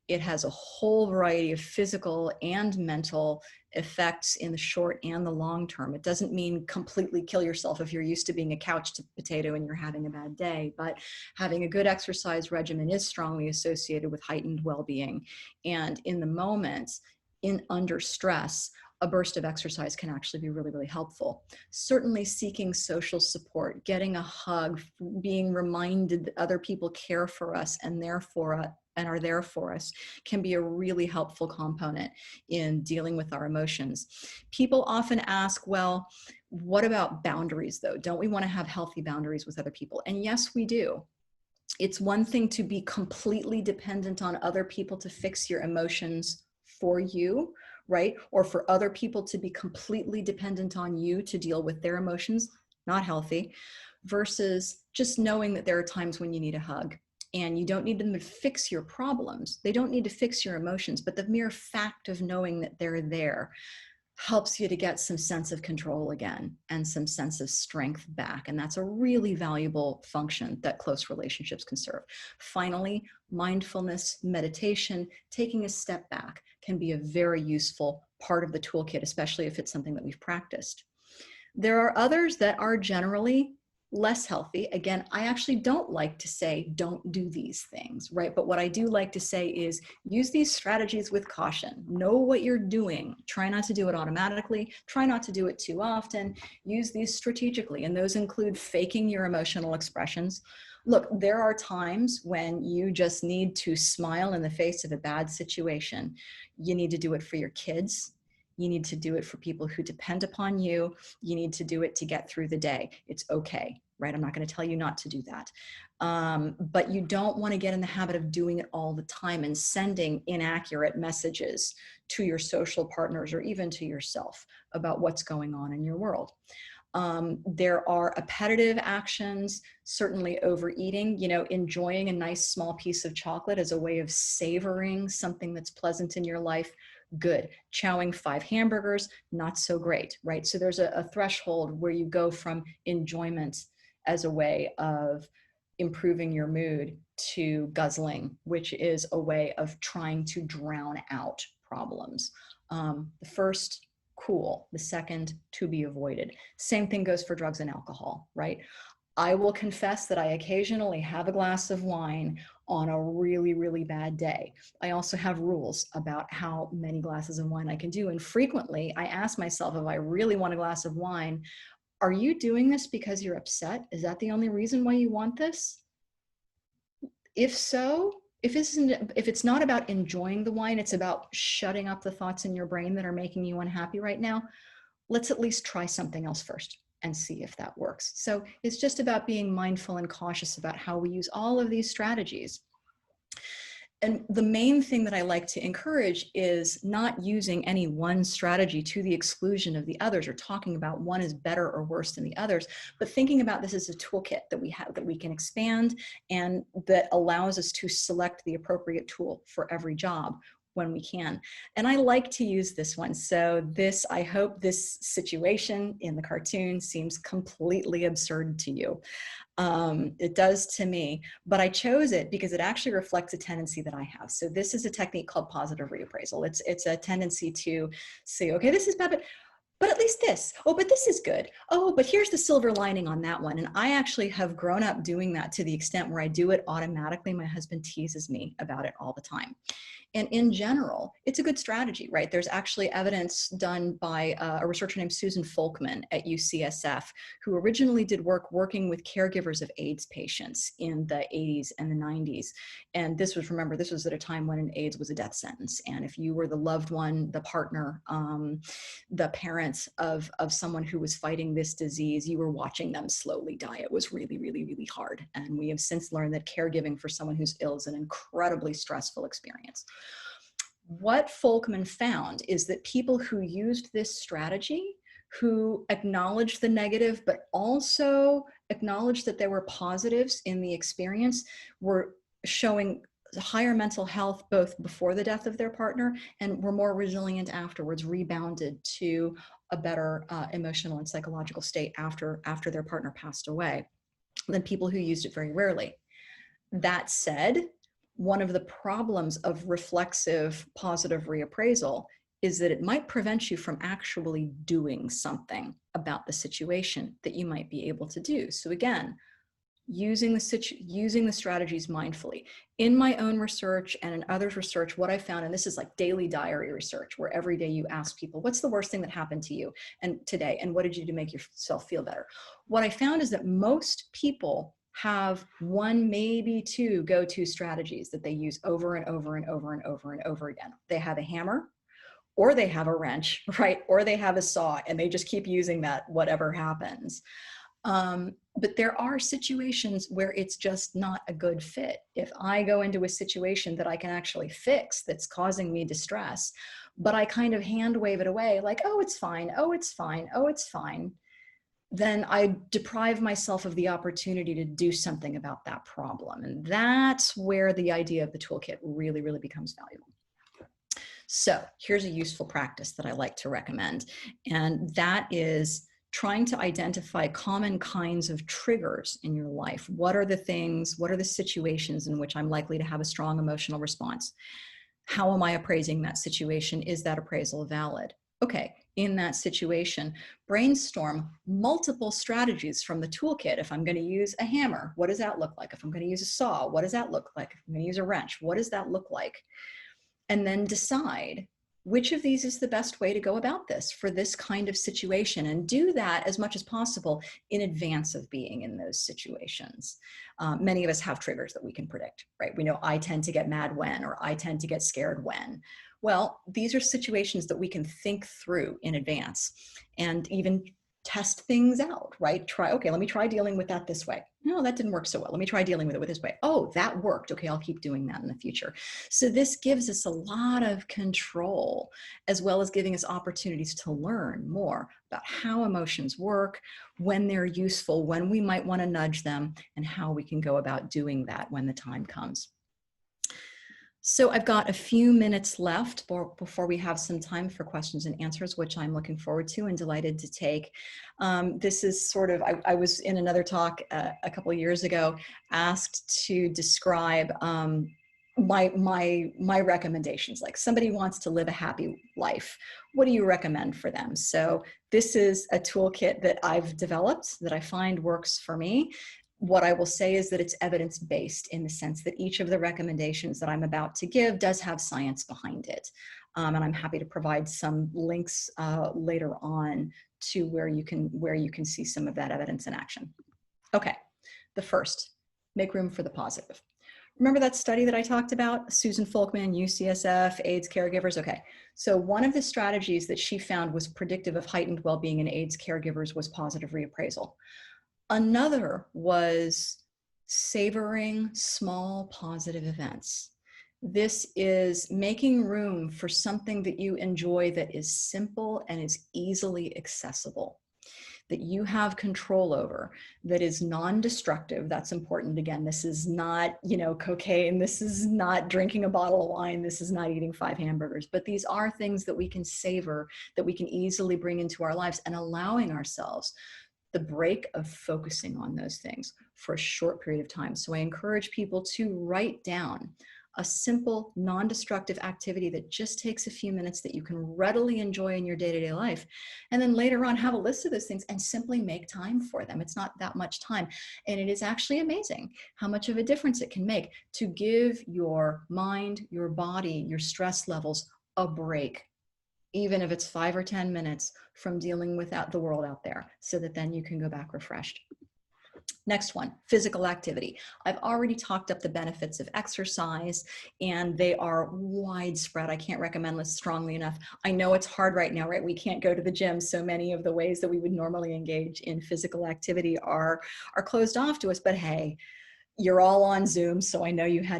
It has a whole variety of physical and mental effects in the short and the long term. It doesn't mean completely kill yourself if you're used to being a couch potato and you're having a bad day, but having a good exercise regimen is strongly associated with heightened well-being. And in the moment, under stress, a burst of exercise can actually be really, really helpful. Certainly seeking social support, getting a hug, being reminded that other people care for us and are there for us can be a really helpful component in dealing with our emotions. People often ask, well, what about boundaries though? Don't we want to have healthy boundaries with other people? And yes, we do. It's one thing to be completely dependent on other people to fix your emotions for you, right? Or for other people to be completely dependent on you to deal with their emotions, not healthy, versus just knowing that there are times when you need a hug. And you don't need them to fix your problems. They don't need to fix your emotions, but the mere fact of knowing that they're there helps you to get some sense of control again and some sense of strength back. And that's a really valuable function that close relationships can serve. Finally, mindfulness, meditation, taking a step back can be a very useful part of the toolkit, especially if it's something that we've practiced. There are others that are generally less healthy. Again, I actually don't like to say don't do these things, right? But what I do like to say is use these strategies with caution. Know what you're doing. Try not to do it automatically. Try not to do it too often. Use these strategically. And those include faking your emotional expressions. Look, there are times when you just need to smile in the face of a bad situation. You need to do it for your kids. You need to do it for people who depend upon you. You need to do it to get through the day. It's okay, right? I'm not going to tell you not to do that. But you don't want to get in the habit of doing it all the time and sending inaccurate messages to your social partners or even to yourself about what's going on in your world. There are appetitive actions, certainly overeating, enjoying a nice small piece of chocolate as a way of savoring something that's pleasant in your life. Good. Chowing 5 hamburgers, not so great, right? So there's a threshold where you go from enjoyment as a way of improving your mood to guzzling, which is a way of trying to drown out problems. The first, cool. The second, to be avoided. Same thing goes for drugs and alcohol, right? I will confess that I occasionally have a glass of wine on a really, really bad day. I also have rules about how many glasses of wine I can do. And frequently I ask myself, if I really want a glass of wine, are you doing this because you're upset? Is that the only reason why you want this? If so, if it's not about enjoying the wine, it's about shutting up the thoughts in your brain that are making you unhappy right now, let's at least try something else first and see if that works. So it's just about being mindful and cautious about how we use all of these strategies. And the main thing that I like to encourage is not using any one strategy to the exclusion of the others or talking about one is better or worse than the others, but thinking about this as a toolkit that we have, that we can expand and that allows us to select the appropriate tool for every job when we can. And I like to use this one. So I hope this situation in the cartoon seems completely absurd to you. It does to me, but I chose it because it actually reflects a tendency that I have. So this is a technique called positive reappraisal. It's a tendency to say, okay, this is bad, but at least this. Oh, but this is good. Oh, but here's the silver lining on that one. And I actually have grown up doing that to the extent where I do it automatically. My husband teases me about it all the time. And in general, it's a good strategy, right? There's actually evidence done by a researcher named Susan Folkman at UCSF, who originally did working with caregivers of AIDS patients in the 80s and the 90s. And this was at a time when AIDS was a death sentence. And if you were the loved one, the partner, the parents of someone who was fighting this disease, you were watching them slowly die. It was really, really, really hard. And we have since learned that caregiving for someone who's ill is an incredibly stressful experience. What Folkman found is that people who used this strategy, who acknowledged the negative, but also acknowledged that there were positives in the experience, were showing higher mental health both before the death of their partner and were more resilient afterwards, rebounded to a better emotional and psychological state after their partner passed away than people who used it very rarely. That said, one of the problems of reflexive positive reappraisal is that it might prevent you from actually doing something about the situation that you might be able to do. So again, using the strategies mindfully. In my own research and in others' research, what I found, and this is like daily diary research, where every day you ask people, what's the worst thing that happened to you and today, and what did you do to make yourself feel better? What I found is that most people have one, maybe two go-to strategies that they use over and over and over and over and over again. They have a hammer, or they have a wrench, right? Or they have a saw, and they just keep using that whatever happens. But there are situations where it's just not a good fit. If I go into a situation that I can actually fix that's causing me distress, but I kind of hand wave it away like, oh, it's fine, oh, it's fine, oh, it's fine, then I deprive myself of the opportunity to do something about that problem. And that's where the idea of the toolkit really, really becomes valuable. So here's a useful practice that I like to recommend, and that is trying to identify common kinds of triggers in your life. What are the things, what are the situations in which I'm likely to have a strong emotional response? How am I appraising that situation? Is that appraisal valid? Okay, in that situation, brainstorm multiple strategies from the toolkit. If I'm going to use a hammer, what does that look like? If I'm going to use a saw, what does that look like? If I'm going to use a wrench, what does that look like? And then decide which of these is the best way to go about this for this kind of situation, and do that as much as possible in advance of being in those situations. Many of us have triggers that we can predict, right? We know I tend to get mad when, or I tend to get scared when. Well, these are situations that we can think through in advance and even test things out, right? Okay, let me try dealing with that this way. No, that didn't work so well. Let me try dealing with it this way. Oh, that worked. Okay, I'll keep doing that in the future. So this gives us a lot of control, as well as giving us opportunities to learn more about how emotions work, when they're useful, when we might want to nudge them, and how we can go about doing that when the time comes. So I've got a few minutes left before we have some time for questions and answers, which I'm looking forward to and delighted to take. This is sort of, I was in another talk a couple of years ago, asked to describe my recommendations. Like, somebody wants to live a happy life, what do you recommend for them? So this is a toolkit that I've developed that I find works for me. What I will say is that it's evidence-based in the sense that each of the recommendations that I'm about to give does have science behind it. And I'm happy to provide some links later on to where you can see some of that evidence in action. Okay, the first, make room for the positive. Remember that study that I talked about? Susan Folkman, UCSF, AIDS caregivers? Okay, so one of the strategies that she found was predictive of heightened well-being in AIDS caregivers was positive reappraisal. Another was savoring small positive events. This is making room for something that you enjoy that is simple and is easily accessible, that you have control over, that is non-destructive. That's important. Again, this is not, cocaine. This is not drinking a bottle of wine. This is not eating 5 hamburgers. But these are things that we can savor, that we can easily bring into our lives, and allowing ourselves the break of focusing on those things for a short period of time. So I encourage people to write down a simple, non-destructive activity that just takes a few minutes that you can readily enjoy in your day-to-day life. And then later on, have a list of those things and simply make time for them. It's not that much time. And it is actually amazing how much of a difference it can make to give your mind, your body, your stress levels a break, even if it's 5 or 10 minutes from dealing with the world out there, so that then you can go back refreshed. Next one, physical activity. I've already talked up the benefits of exercise, and they are widespread. I can't recommend this strongly enough. I know it's hard right now, right? We can't go to the gym, so many of the ways that we would normally engage in physical activity are closed off to us, but hey, you're all on Zoom, so I know you know how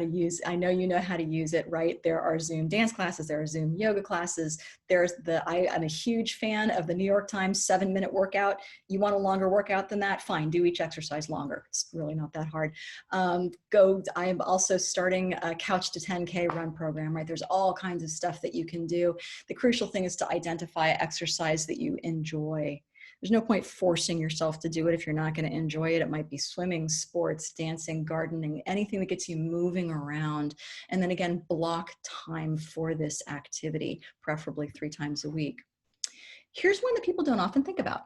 to use it, right? There are Zoom dance classes, there are Zoom yoga classes. I'm a huge fan of the New York Times 7-minute workout. You want a longer workout than that? Fine, do each exercise longer. It's really not that hard. I'm also starting a Couch to 10K run program, right? There's all kinds of stuff that you can do. The crucial thing is to identify exercise that you enjoy. There's no point forcing yourself to do it if you're not going to enjoy it. It might be swimming, sports, dancing, gardening, anything that gets you moving around. And then again, block time for this activity, preferably 3 times a week. Here's one that people don't often think about.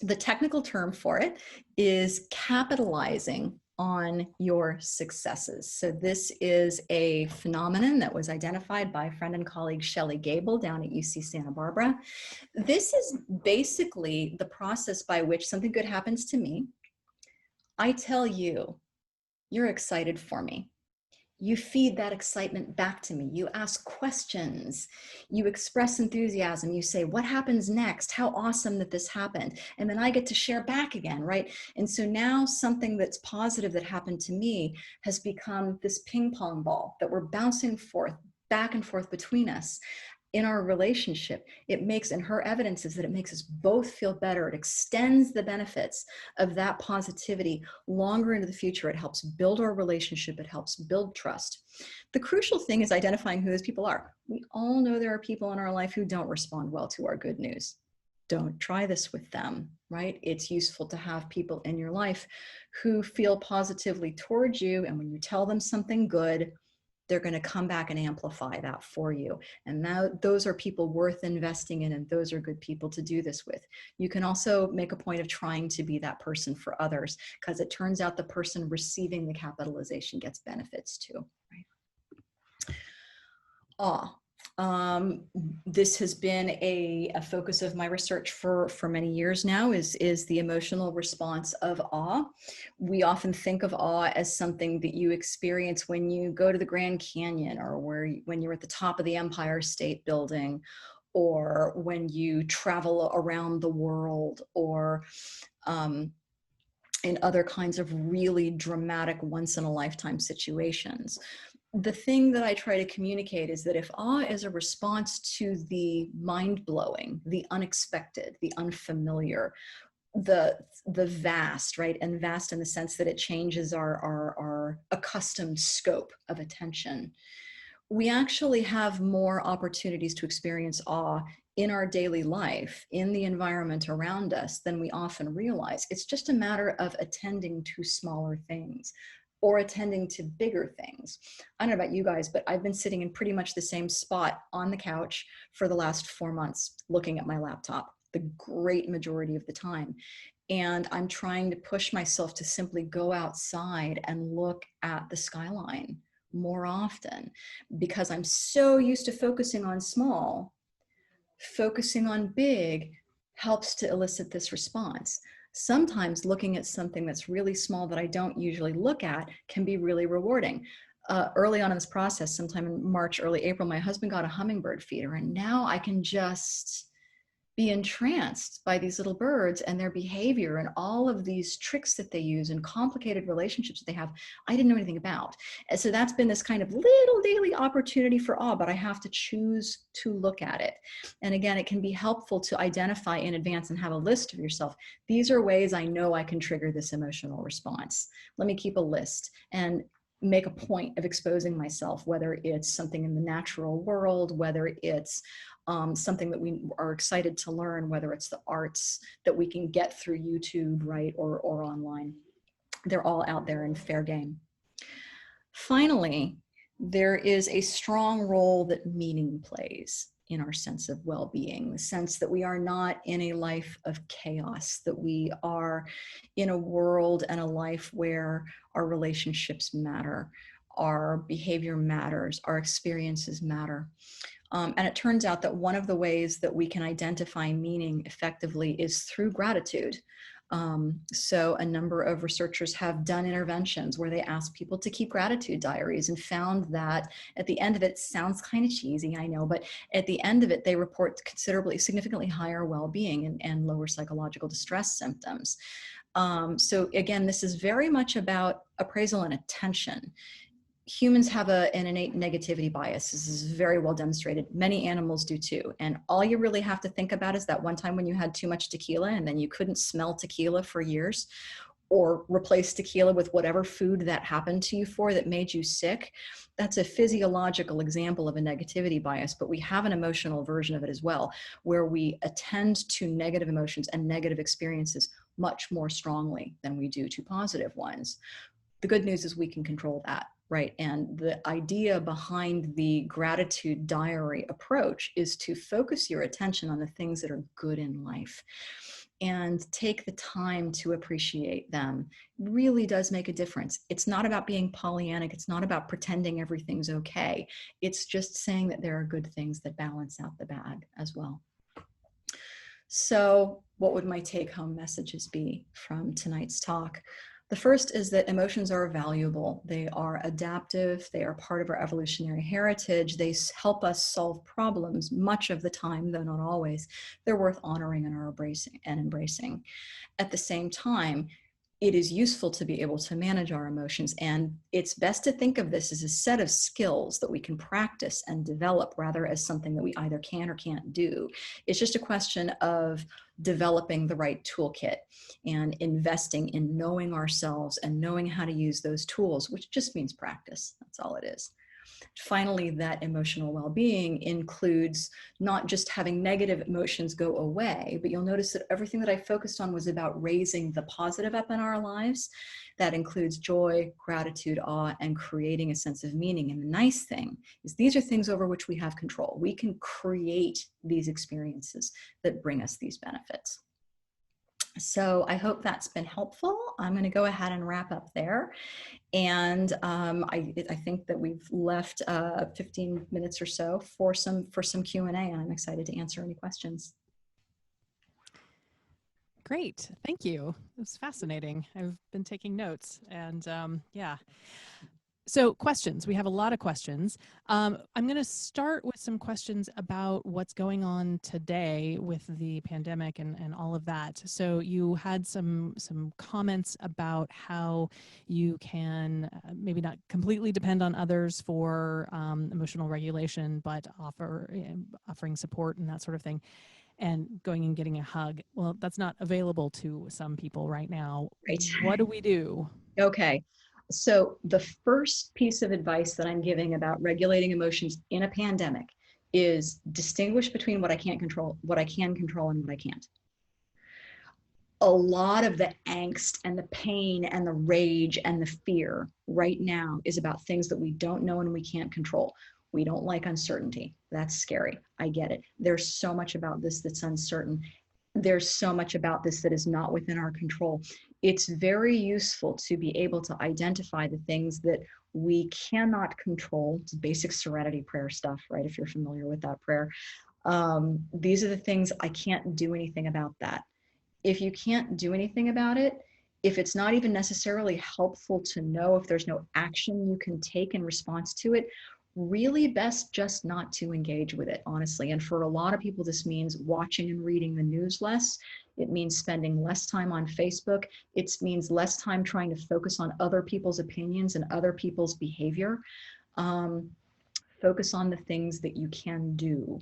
The technical term for it is capitalizing on your successes. So this is a phenomenon that was identified by friend and colleague Shelley Gable down at UC Santa Barbara. This is basically the process by which something good happens to me. I tell you, you're excited for me. You feed that excitement back to me. You ask questions. You express enthusiasm. You say, what happens next? How awesome that this happened. And then I get to share back again, right? And so now something that's positive that happened to me has become this ping pong ball that we're bouncing back and forth between us. In our relationship, and her evidence is that it makes us both feel better. It extends the benefits of that positivity longer into the future. It helps build our relationship. It helps build trust. The crucial thing is identifying who those people are. We all know there are people in our life who don't respond well to our good news. Don't try this with them, right? It's useful to have people in your life who feel positively towards you. And when you tell them something good, they're going to come back and amplify that for you. And now those are people worth investing in, and those are good people to do this with. You can also make a point of trying to be that person for others, because it turns out the person receiving the capitalization gets benefits too, right? Awe. This has been a focus of my research for many years now, is the emotional response of awe. We often think of awe as something that you experience when you go to the Grand Canyon, or when you're at the top of the Empire State Building, or when you travel around the world, or in other kinds of really dramatic once-in-a-lifetime situations. The thing that I try to communicate is that if awe is a response to the mind-blowing, the unexpected, the unfamiliar, the vast, right? And vast in the sense that it changes our accustomed scope of attention. We actually have more opportunities to experience awe in our daily life, in the environment around us, than we often realize. It's just a matter of attending to smaller things, or attending to bigger things. I don't know about you guys, but I've been sitting in pretty much the same spot on the couch for the last 4 months, looking at my laptop the great majority of the time. And I'm trying to push myself to simply go outside and look at the skyline more often, because I'm so used to focusing on small. Focusing on big helps to elicit this response. Sometimes looking at something that's really small that I don't usually look at can be really rewarding. Early on in this process, sometime in March, early April, my husband got a hummingbird feeder, and now I can just be entranced by these little birds and their behavior and all of these tricks that they use and complicated relationships that they have I didn't know anything about. And so that's been this kind of little daily opportunity for awe, but I have to choose to look at it. And again, it can be helpful to identify in advance and have a list of yourself. These are ways I know I can trigger this emotional response. Let me keep a list and make a point of exposing myself, whether it's something in the natural world, whether it's something that we are excited to learn, whether it's the arts that we can get through YouTube, right, or online. They're all out there in fair game. Finally, there is a strong role that meaning plays in our sense of well-being, the sense that we are not in a life of chaos, that we are in a world and a life where our relationships matter, our behavior matters, our experiences matter. And it turns out that one of the ways that we can identify meaning effectively is through gratitude. So a number of researchers have done interventions where they ask people to keep gratitude diaries, and found that at the end of it, sounds kind of cheesy, I know, but at the end of it, they report significantly higher well-being and lower psychological distress symptoms. So again, this is very much about appraisal and attention. Humans have an innate negativity bias. This is very well demonstrated. Many animals do too. And all you really have to think about is that one time when you had too much tequila and then you couldn't smell tequila for years, or replace tequila with whatever food that happened to you for that made you sick. That's a physiological example of a negativity bias, but we have an emotional version of it as well, where we attend to negative emotions and negative experiences much more strongly than we do to positive ones. The good news is we can control that, right? And the idea behind the gratitude diary approach is to focus your attention on the things that are good in life and take the time to appreciate them. Really does make a difference. It's not about being Pollyannic. It's not about pretending everything's okay. It's just saying that there are good things that balance out the bad as well. So what would my take-home messages be from tonight's talk? The first is that emotions are valuable. They are adaptive. They are part of our evolutionary heritage. They help us solve problems much of the time, though not always. They're worth honoring and embracing. At the same time, it is useful to be able to manage our emotions. And it's best to think of this as a set of skills that we can practice and develop rather as something that we either can or can't do. It's just a question of developing the right toolkit and investing in knowing ourselves and knowing how to use those tools, which just means practice. That's all it is. Finally, that emotional well-being includes not just having negative emotions go away, but you'll notice that everything that I focused on was about raising the positive up in our lives. That includes joy, gratitude, awe, and creating a sense of meaning. And the nice thing is these are things over which we have control. We can create these experiences that bring us these benefits. So I hope that's been helpful. I'm going to go ahead and wrap up there. And I think that we've left 15 minutes or so for some Q&A, and I'm excited to answer any questions.
Great, thank you. It was fascinating. I've been taking notes, and yeah. So questions, we have a lot of questions. I'm going to start with some questions about what's going on today with the pandemic and all of that. So you had some comments about how you can maybe not completely depend on others for emotional regulation, but offering support and that sort of thing, and going and getting a hug. Well, that's not available to some people right now.
Right.
What do we do?
Okay. So the first piece of advice that I'm giving about regulating emotions in a pandemic is distinguish between what I can't control, what I can control, and what I can't. A lot of the angst and the pain and the rage and the fear right now is about things that we don't know and we can't control. We don't like uncertainty. That's scary. I get it. There's so much about this that's uncertain. There's so much about this that is not within our control. It's very useful to be able to identify the things that we cannot control. It's basic serenity prayer stuff, right? If you're familiar with that prayer. These are the things I can't do anything about that. If you can't do anything about it, if it's not even necessarily helpful to know, if there's no action you can take in response to it, really best just not to engage with it, honestly. And for a lot of people, this means watching and reading the news less. It means spending less time on Facebook. It means less time trying to focus on other people's opinions and other people's behavior. Focus on the things that you can do.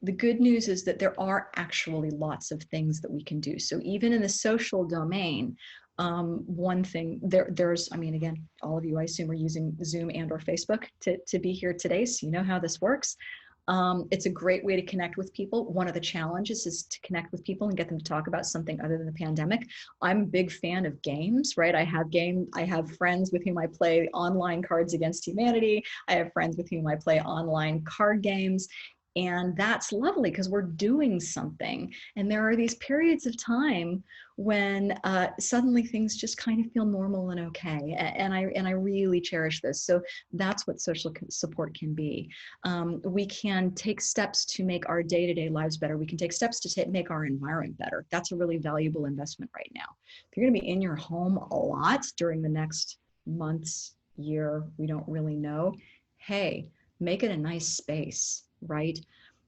The good news is that there are actually lots of things that we can do. So even in the social domain, one thing there's, I mean, again, all of you, I assume, are using Zoom and or Facebook to be here today. So you know how this works. It's a great way to connect with people. One of the challenges is to connect with people and get them to talk about something other than the pandemic. I'm a big fan of games, right? I have friends with whom I play online Cards Against Humanity. I have friends with whom I play online card games. And that's lovely because we're doing something. And there are these periods of time when suddenly things just kind of feel normal and okay. And I really cherish this. So that's what social support can be. We can take steps to make our day-to-day lives better. We can take steps to make our environment better. That's a really valuable investment right now. If you're going to be in your home a lot during the next months, year, we don't really know, hey, make it a nice space, right?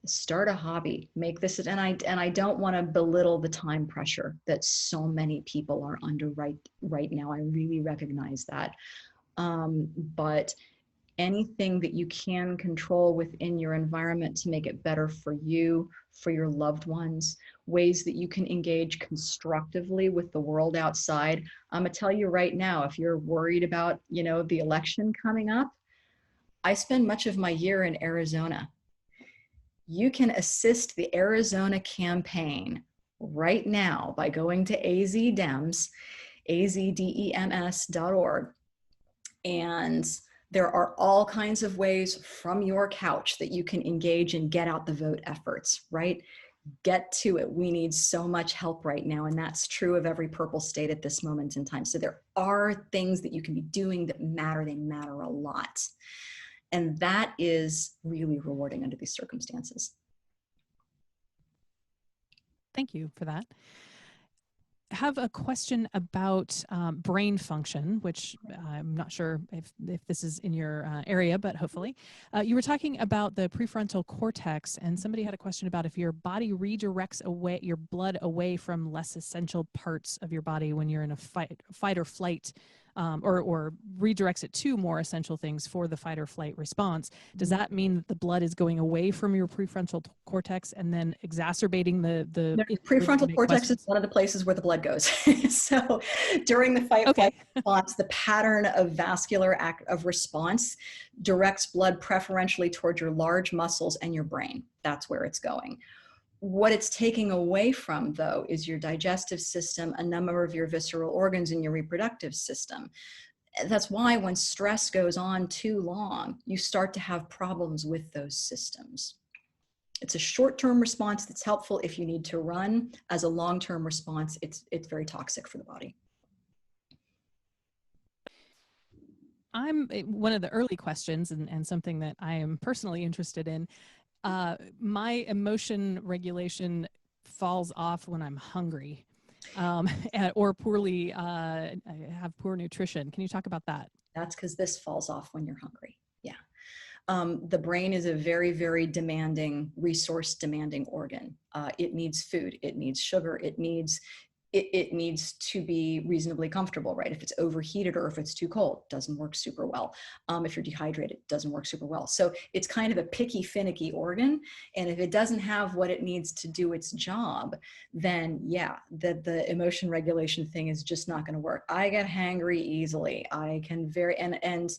Start a hobby, make this, and I don't want to belittle the time pressure that so many people are under right now. I really recognize that. But anything that you can control within your environment to make it better for you, for your loved ones, ways that you can engage constructively with the world outside. I'm gonna tell you right now, if you're worried about, the election coming up, I spend much of my year in Arizona. You can assist the Arizona campaign right now by going to AZDems, azdems.org. And there are all kinds of ways from your couch that you can engage and get out the vote efforts, right? Get to it. We need so much help right now. And that's true of every purple state at this moment in time. So there are things that you can be doing that matter. They matter a lot. And that is really rewarding under these circumstances.
Thank you for that. I have a question about brain function, which I'm not sure if this is in your area, but hopefully. You were talking about the prefrontal cortex, and somebody had a question about if your body redirects your blood away from less essential parts of your body when you're in a fight or flight, or redirects it to more essential things for the fight or flight response. Does that mean that the blood is going away from your prefrontal cortex and then exacerbating the
prefrontal cortex is one of the places where the blood goes. So during the fight-flight response, the pattern of vascular response directs blood preferentially towards your large muscles and your brain. That's where it's going. What it's taking away from, though, is your digestive system, a number of your visceral organs, and your reproductive system. That's why when stress goes on too long, you start to have problems with those systems. It's a short-term response that's helpful if you need to run. As a long-term response, it's very toxic for the body.
One of the early questions, and something that I am personally interested in, my emotion regulation falls off when I'm hungry, or poorly, I have poor nutrition. Can you talk about that?
That's because this falls off when you're hungry. Yeah. The brain is a very, very demanding, resource demanding organ. It needs food, it needs sugar, it needs to be reasonably comfortable, right? If it's overheated or if it's too cold, doesn't work super well. If you're dehydrated, doesn't work super well. So it's kind of a picky, finicky organ. And if it doesn't have what it needs to do its job, then yeah, the emotion regulation thing is just not going to work. I get hangry easily. I can and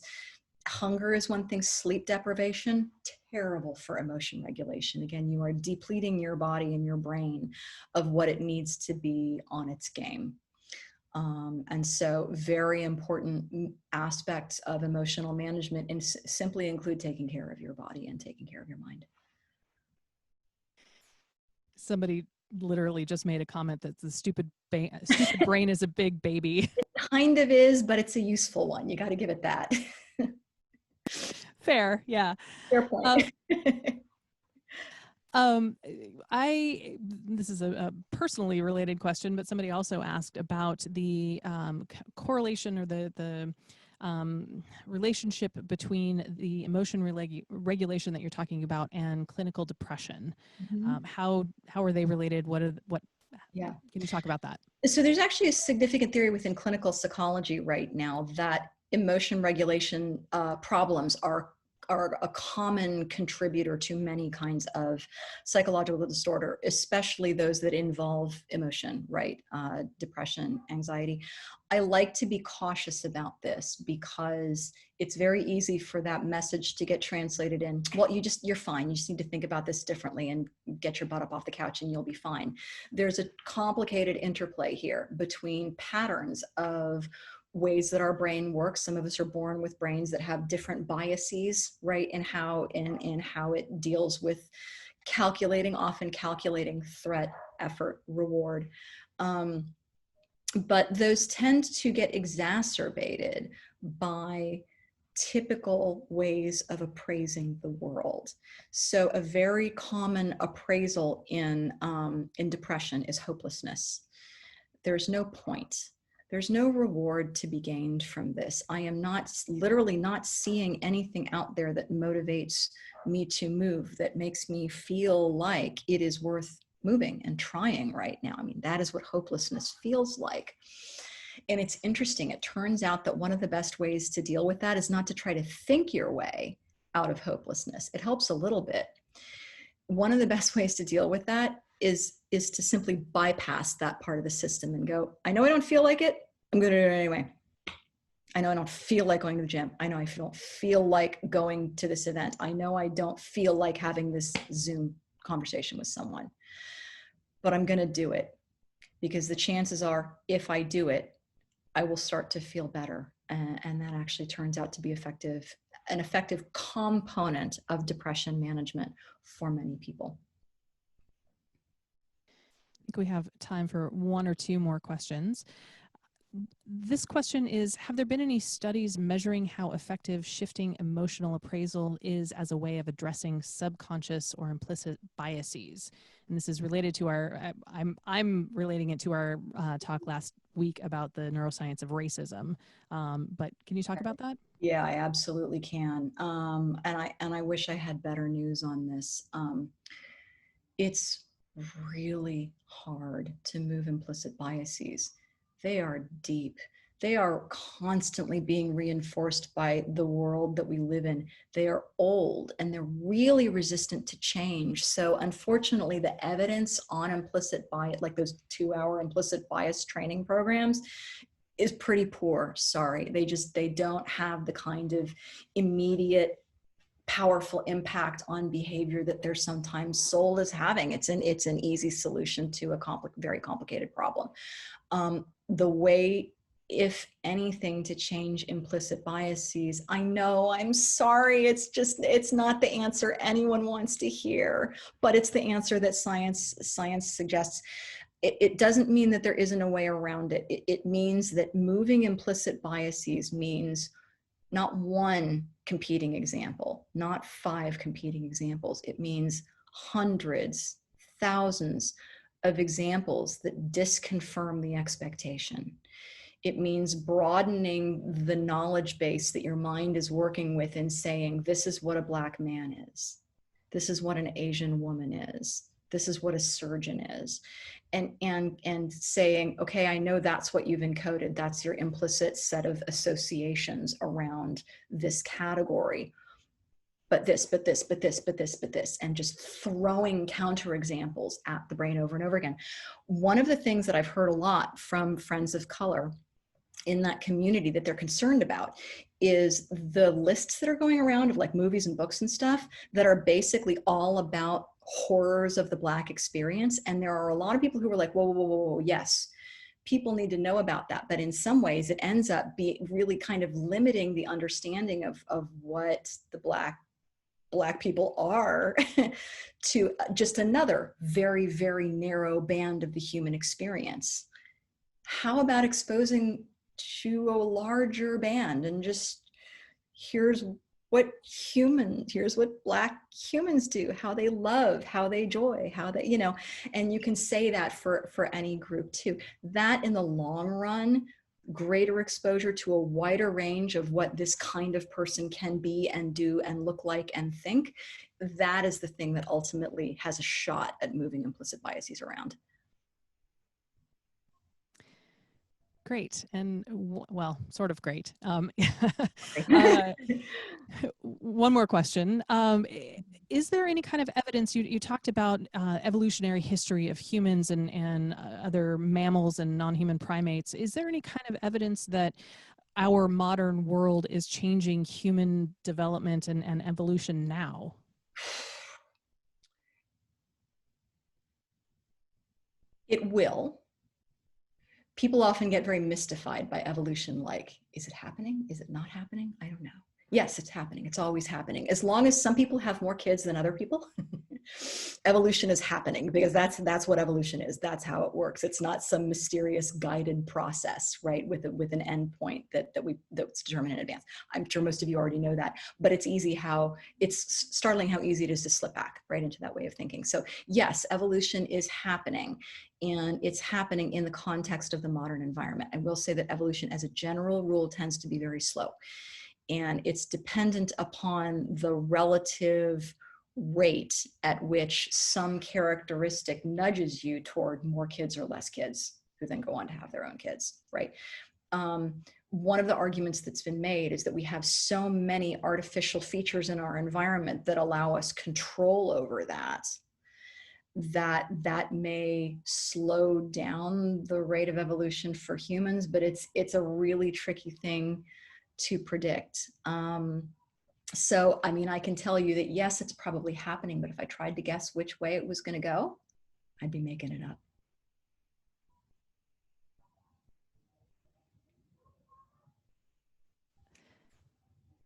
hunger is one thing. Sleep deprivation, terrible for emotion regulation. Again, you are depleting your body and your brain of what it needs to be on its game. And so very important aspects of emotional management and simply include taking care of your body and taking care of your mind.
Somebody literally just made a comment that the stupid brain is a big baby.
It kind of is, but it's a useful one. You got to give it that.
Fair, yeah.
Fair point.
This is a personally related question, but somebody also asked about the correlation or the relationship between the emotion regulation that you're talking about and clinical depression.
Mm-hmm.
How are they related?
Yeah.
Can you talk about that?
So there's actually a significant theory within clinical psychology right now that emotion regulation problems are a common contributor to many kinds of psychological disorder, especially those that involve emotion, right? Depression, anxiety. I like to be cautious about this because it's very easy for that message to get translated in, well, you're fine. You just need to think about this differently and get your butt up off the couch and you'll be fine. There's a complicated interplay here between patterns of ways that our brain works. Some of us are born with brains that have different biases, right? And how it deals with often calculating threat, effort, reward. But those tend to get exacerbated by typical ways of appraising the world. So a very common appraisal in depression is hopelessness. There's no point. There's no reward to be gained from this. I am literally not seeing anything out there that motivates me to move, that makes me feel like it is worth moving and trying right now. I mean, that is what hopelessness feels like. And it's interesting. It turns out that one of the best ways to deal with that is not to try to think your way out of hopelessness. It helps a little bit. One of the best ways to deal with that is to simply bypass that part of the system and go, I know I don't feel like it. I'm going to do it anyway. I know I don't feel like going to the gym. I know I don't feel like going to this event. I know I don't feel like having this Zoom conversation with someone, but I'm going to do it, because the chances are, if I do it, I will start to feel better. And that actually turns out to be an effective component of depression management for many people.
I think we have time for one or two more questions. This question is, have there been any studies measuring how effective shifting emotional appraisal is as a way of addressing subconscious or implicit biases? And this is related to I'm relating it to our talk last week about the neuroscience of racism. But can you talk about that?
Yeah, I absolutely can. And I wish I had better news on this. It's really hard to move implicit biases. They are deep. They are constantly being reinforced by the world that we live in. They are old and they're really resistant to change. So unfortunately, the evidence on implicit bias, like those 2-hour implicit bias training programs, is pretty poor. Sorry. They don't have the kind of immediate powerful impact on behavior that they're sometimes sold as having. It's an easy solution to a very complicated problem. The way, if anything, to change implicit biases, I know, I'm sorry, it's not the answer anyone wants to hear, but it's the answer that science suggests. It doesn't mean that there isn't a way around it. It means that moving implicit biases means not one competing example, not 5 competing examples. It means hundreds, thousands of examples that disconfirm the expectation. It means broadening the knowledge base that your mind is working with and saying, this is what a Black man is. This is what an Asian woman is. This is what a surgeon is. And saying, okay, I know that's what you've encoded. That's your implicit set of associations around this category. But this, but this, but this, but this, but this, and just throwing counterexamples at the brain over and over again. One of the things that I've heard a lot from friends of color in that community that they're concerned about is the lists that are going around of like movies and books and stuff that are basically all about horrors of the Black experience. And there are a lot of people who are like, whoa, whoa, whoa, whoa, yes, people need to know about that. But in some ways it ends up being really kind of limiting the understanding of what the Black people are to just another very, very narrow band of the human experience. How about exposing to a larger band and just here's what Black humans do, how they love, how they joy, how they, and you can say that for any group too. That in the long run, greater exposure to a wider range of what this kind of person can be and do and look like and think, that is the thing that ultimately has a shot at moving implicit biases around.
Great. And well, sort of great. One more question. Is there any kind of evidence, you talked about evolutionary history of humans and other mammals and non-human primates. Is there any kind of evidence that our modern world is changing human development and evolution now?
It will. People often get very mystified by evolution, like, is it happening? Is it not happening? I don't know. Yes, it's happening. It's always happening. As long as some people have more kids than other people, Evolution is happening, because that's what evolution is. That's how it works. It's not some mysterious guided process, right, with an endpoint that's determined in advance. I'm sure most of you already know that, but it's startling how easy it is to slip back right into that way of thinking. So yes, evolution is happening, and it's happening in the context of the modern environment. I will say that evolution as a general rule tends to be very slow, and it's dependent upon the relative rate at which some characteristic nudges you toward more kids or less kids, who then go on to have their own kids, right? One of the arguments that's been made is that we have so many artificial features in our environment that allow us control over that may slow down the rate of evolution for humans, but it's a really tricky thing to predict. So, I mean, I can tell you that yes, it's probably happening, but if I tried to guess which way it was going to go, I'd be making it up.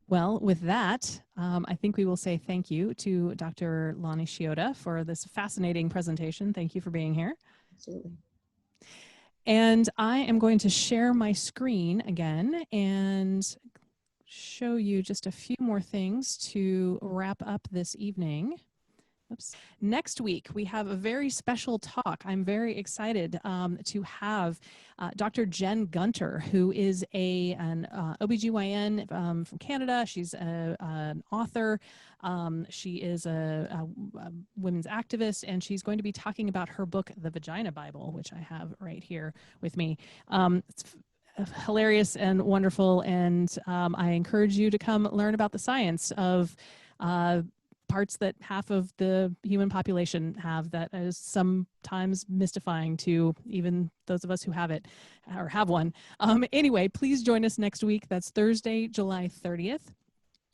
Well, with that, I think we will say thank you to Dr. Lonnie Shioda for this fascinating presentation. Thank you for being here.
Absolutely.
And I am going to share my screen again and show you just a few more things to wrap up this evening. Oops. Next week, we have a very special talk. I'm very excited to have Dr. Jen Gunter, who is an OBGYN from Canada. She's an author. She is a women's activist, and she's going to be talking about her book, The Vagina Bible, which I have right here with me. It's hilarious and wonderful, and I encourage you to come learn about the science of parts that half of the human population have that is sometimes mystifying to even those of us who have it or have one. Anyway, please join us next week. That's Thursday, July 30th.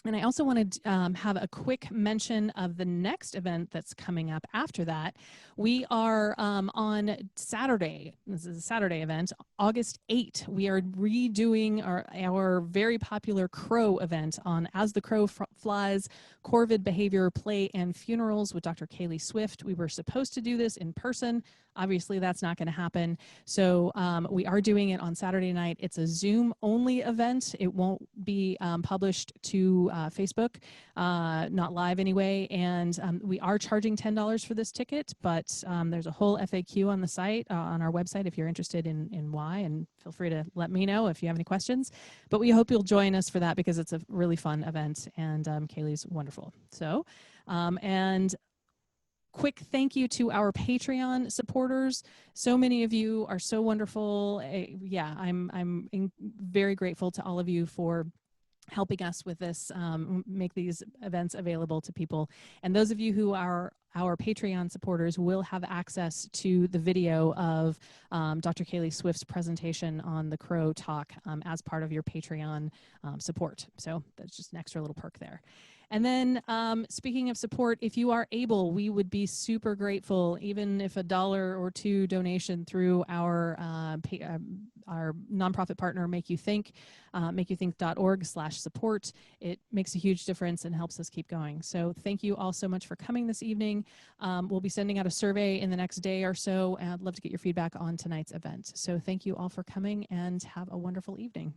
And I also want to have a quick mention of the next event that's coming up after that. We are on Saturday, this is a Saturday event, August 8th. We are redoing our very popular Crow event on As the Crow Flies, Corvid Behavior, Play, and Funerals with Dr. Kaylee Swift. We were supposed to do this in person. Obviously, that's not going to happen. So we are doing it on Saturday night. It's a Zoom-only event. It won't be published to Facebook, not live anyway. And we are charging $10 for this ticket, but there's a whole FAQ on the site, on our website, if you're interested in why. And feel free to let me know if you have any questions. But we hope you'll join us for that, because it's a really fun event, and Kaylee's wonderful. So, and quick thank you to our Patreon supporters. So many of you are so wonderful. Yeah, I'm very grateful to all of you for helping us with this, make these events available to people. And those of you who are our Patreon supporters will have access to the video of Dr. Kaylee Swift's presentation on the Crow talk as part of your Patreon support. So that's just an extra little perk there. And then speaking of support, if you are able, we would be super grateful, even if $1 or $2 donation through our nonprofit partner, Make You Think, makeyouthink.org/support. It makes a huge difference and helps us keep going. So thank you all so much for coming this evening. We'll be sending out a survey in the next day or so, and I'd love to get your feedback on tonight's event. So thank you all for coming, and have a wonderful evening.